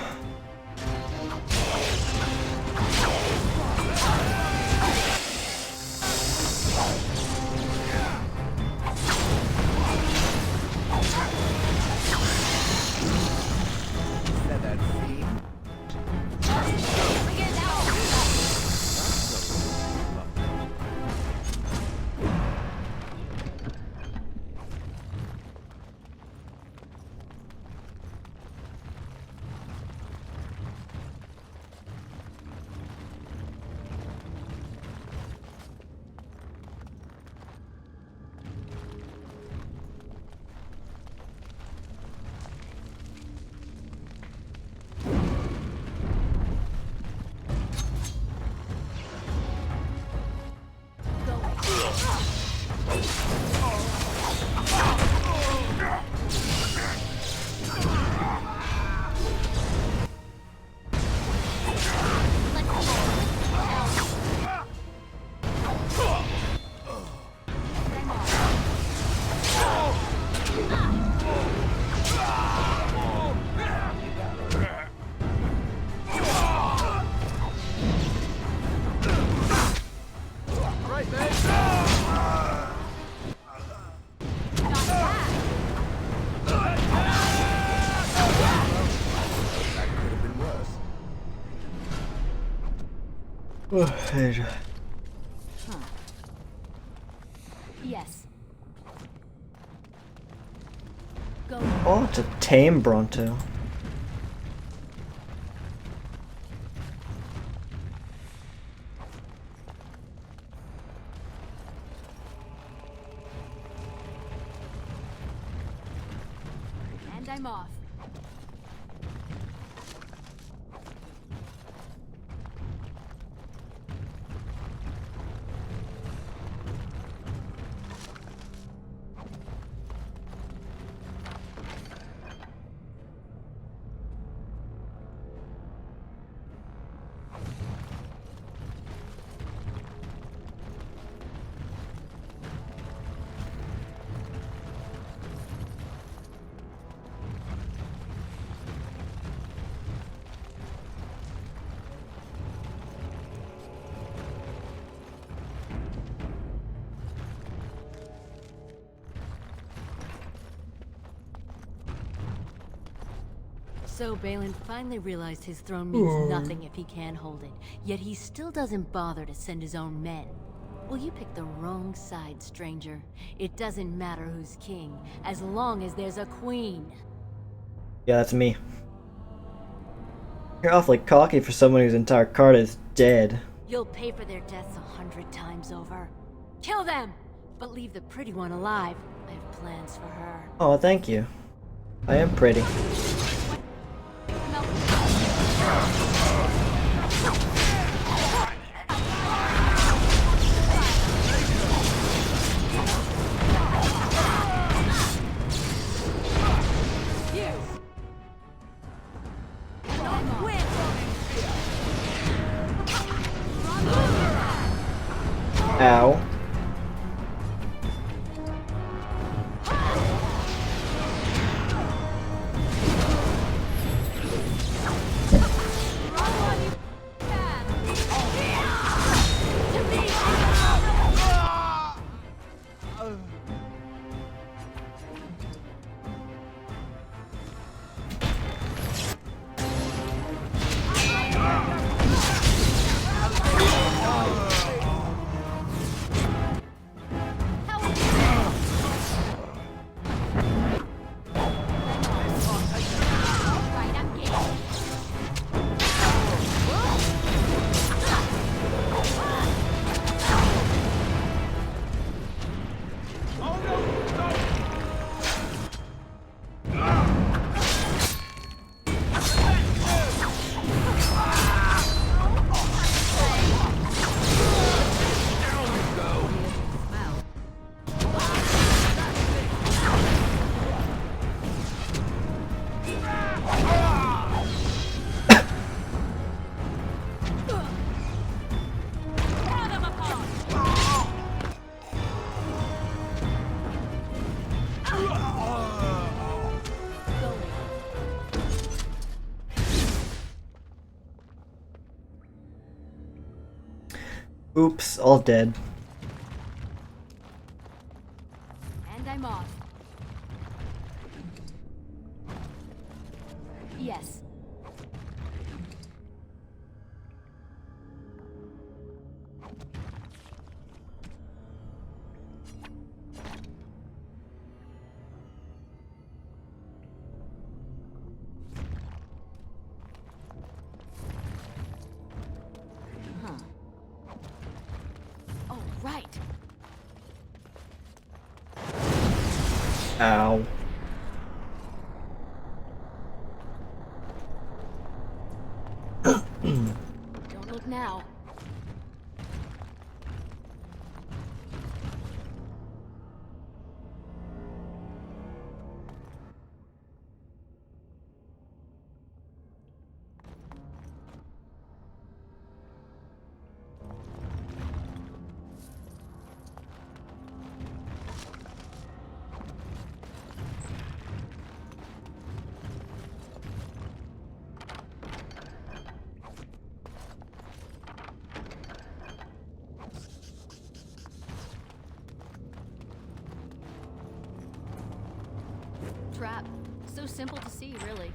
Yes. Go. Oh, it's a tame Bronto. And I'm off. So Balin finally realized his throne means nothing if he can't hold it, yet he still doesn't bother to send his own men. Well, you picked the wrong side, stranger. It doesn't matter who's king, as long as there's a queen. Yeah, that's me. You're awfully cocky for someone whose entire card is dead. You'll pay for their deaths 100 times over. Kill them! But leave the pretty one alive. I have plans for her. Oh, thank you. I am pretty. Ow. Oops, all dead. And I'm off. Yes. Oh, right. Ow. Don't look now. Trap. So simple to see, really.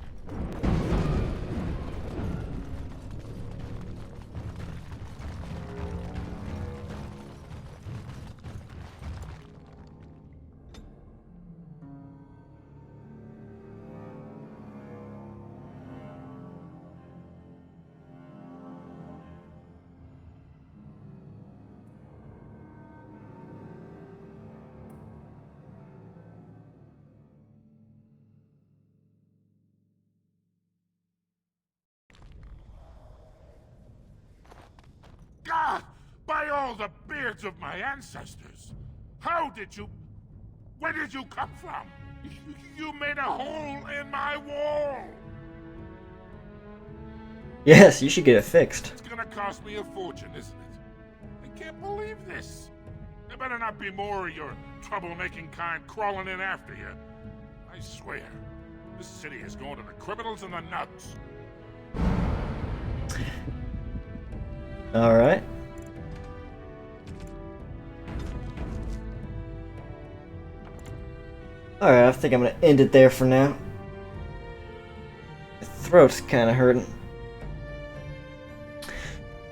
God! By all the beards of my ancestors! How did you... Where did you come from? You made a hole in my wall! Yes, you should get it fixed. It's gonna cost me a fortune, isn't it? I can't believe this. There better not be more of your troublemaking kind crawling in after you. I swear, this city is going to the criminals and the nuts. Alright. Alright, I think I'm gonna end it there for now. My throat's kinda hurting.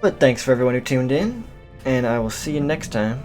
But thanks for everyone who tuned in, and I will see you next time.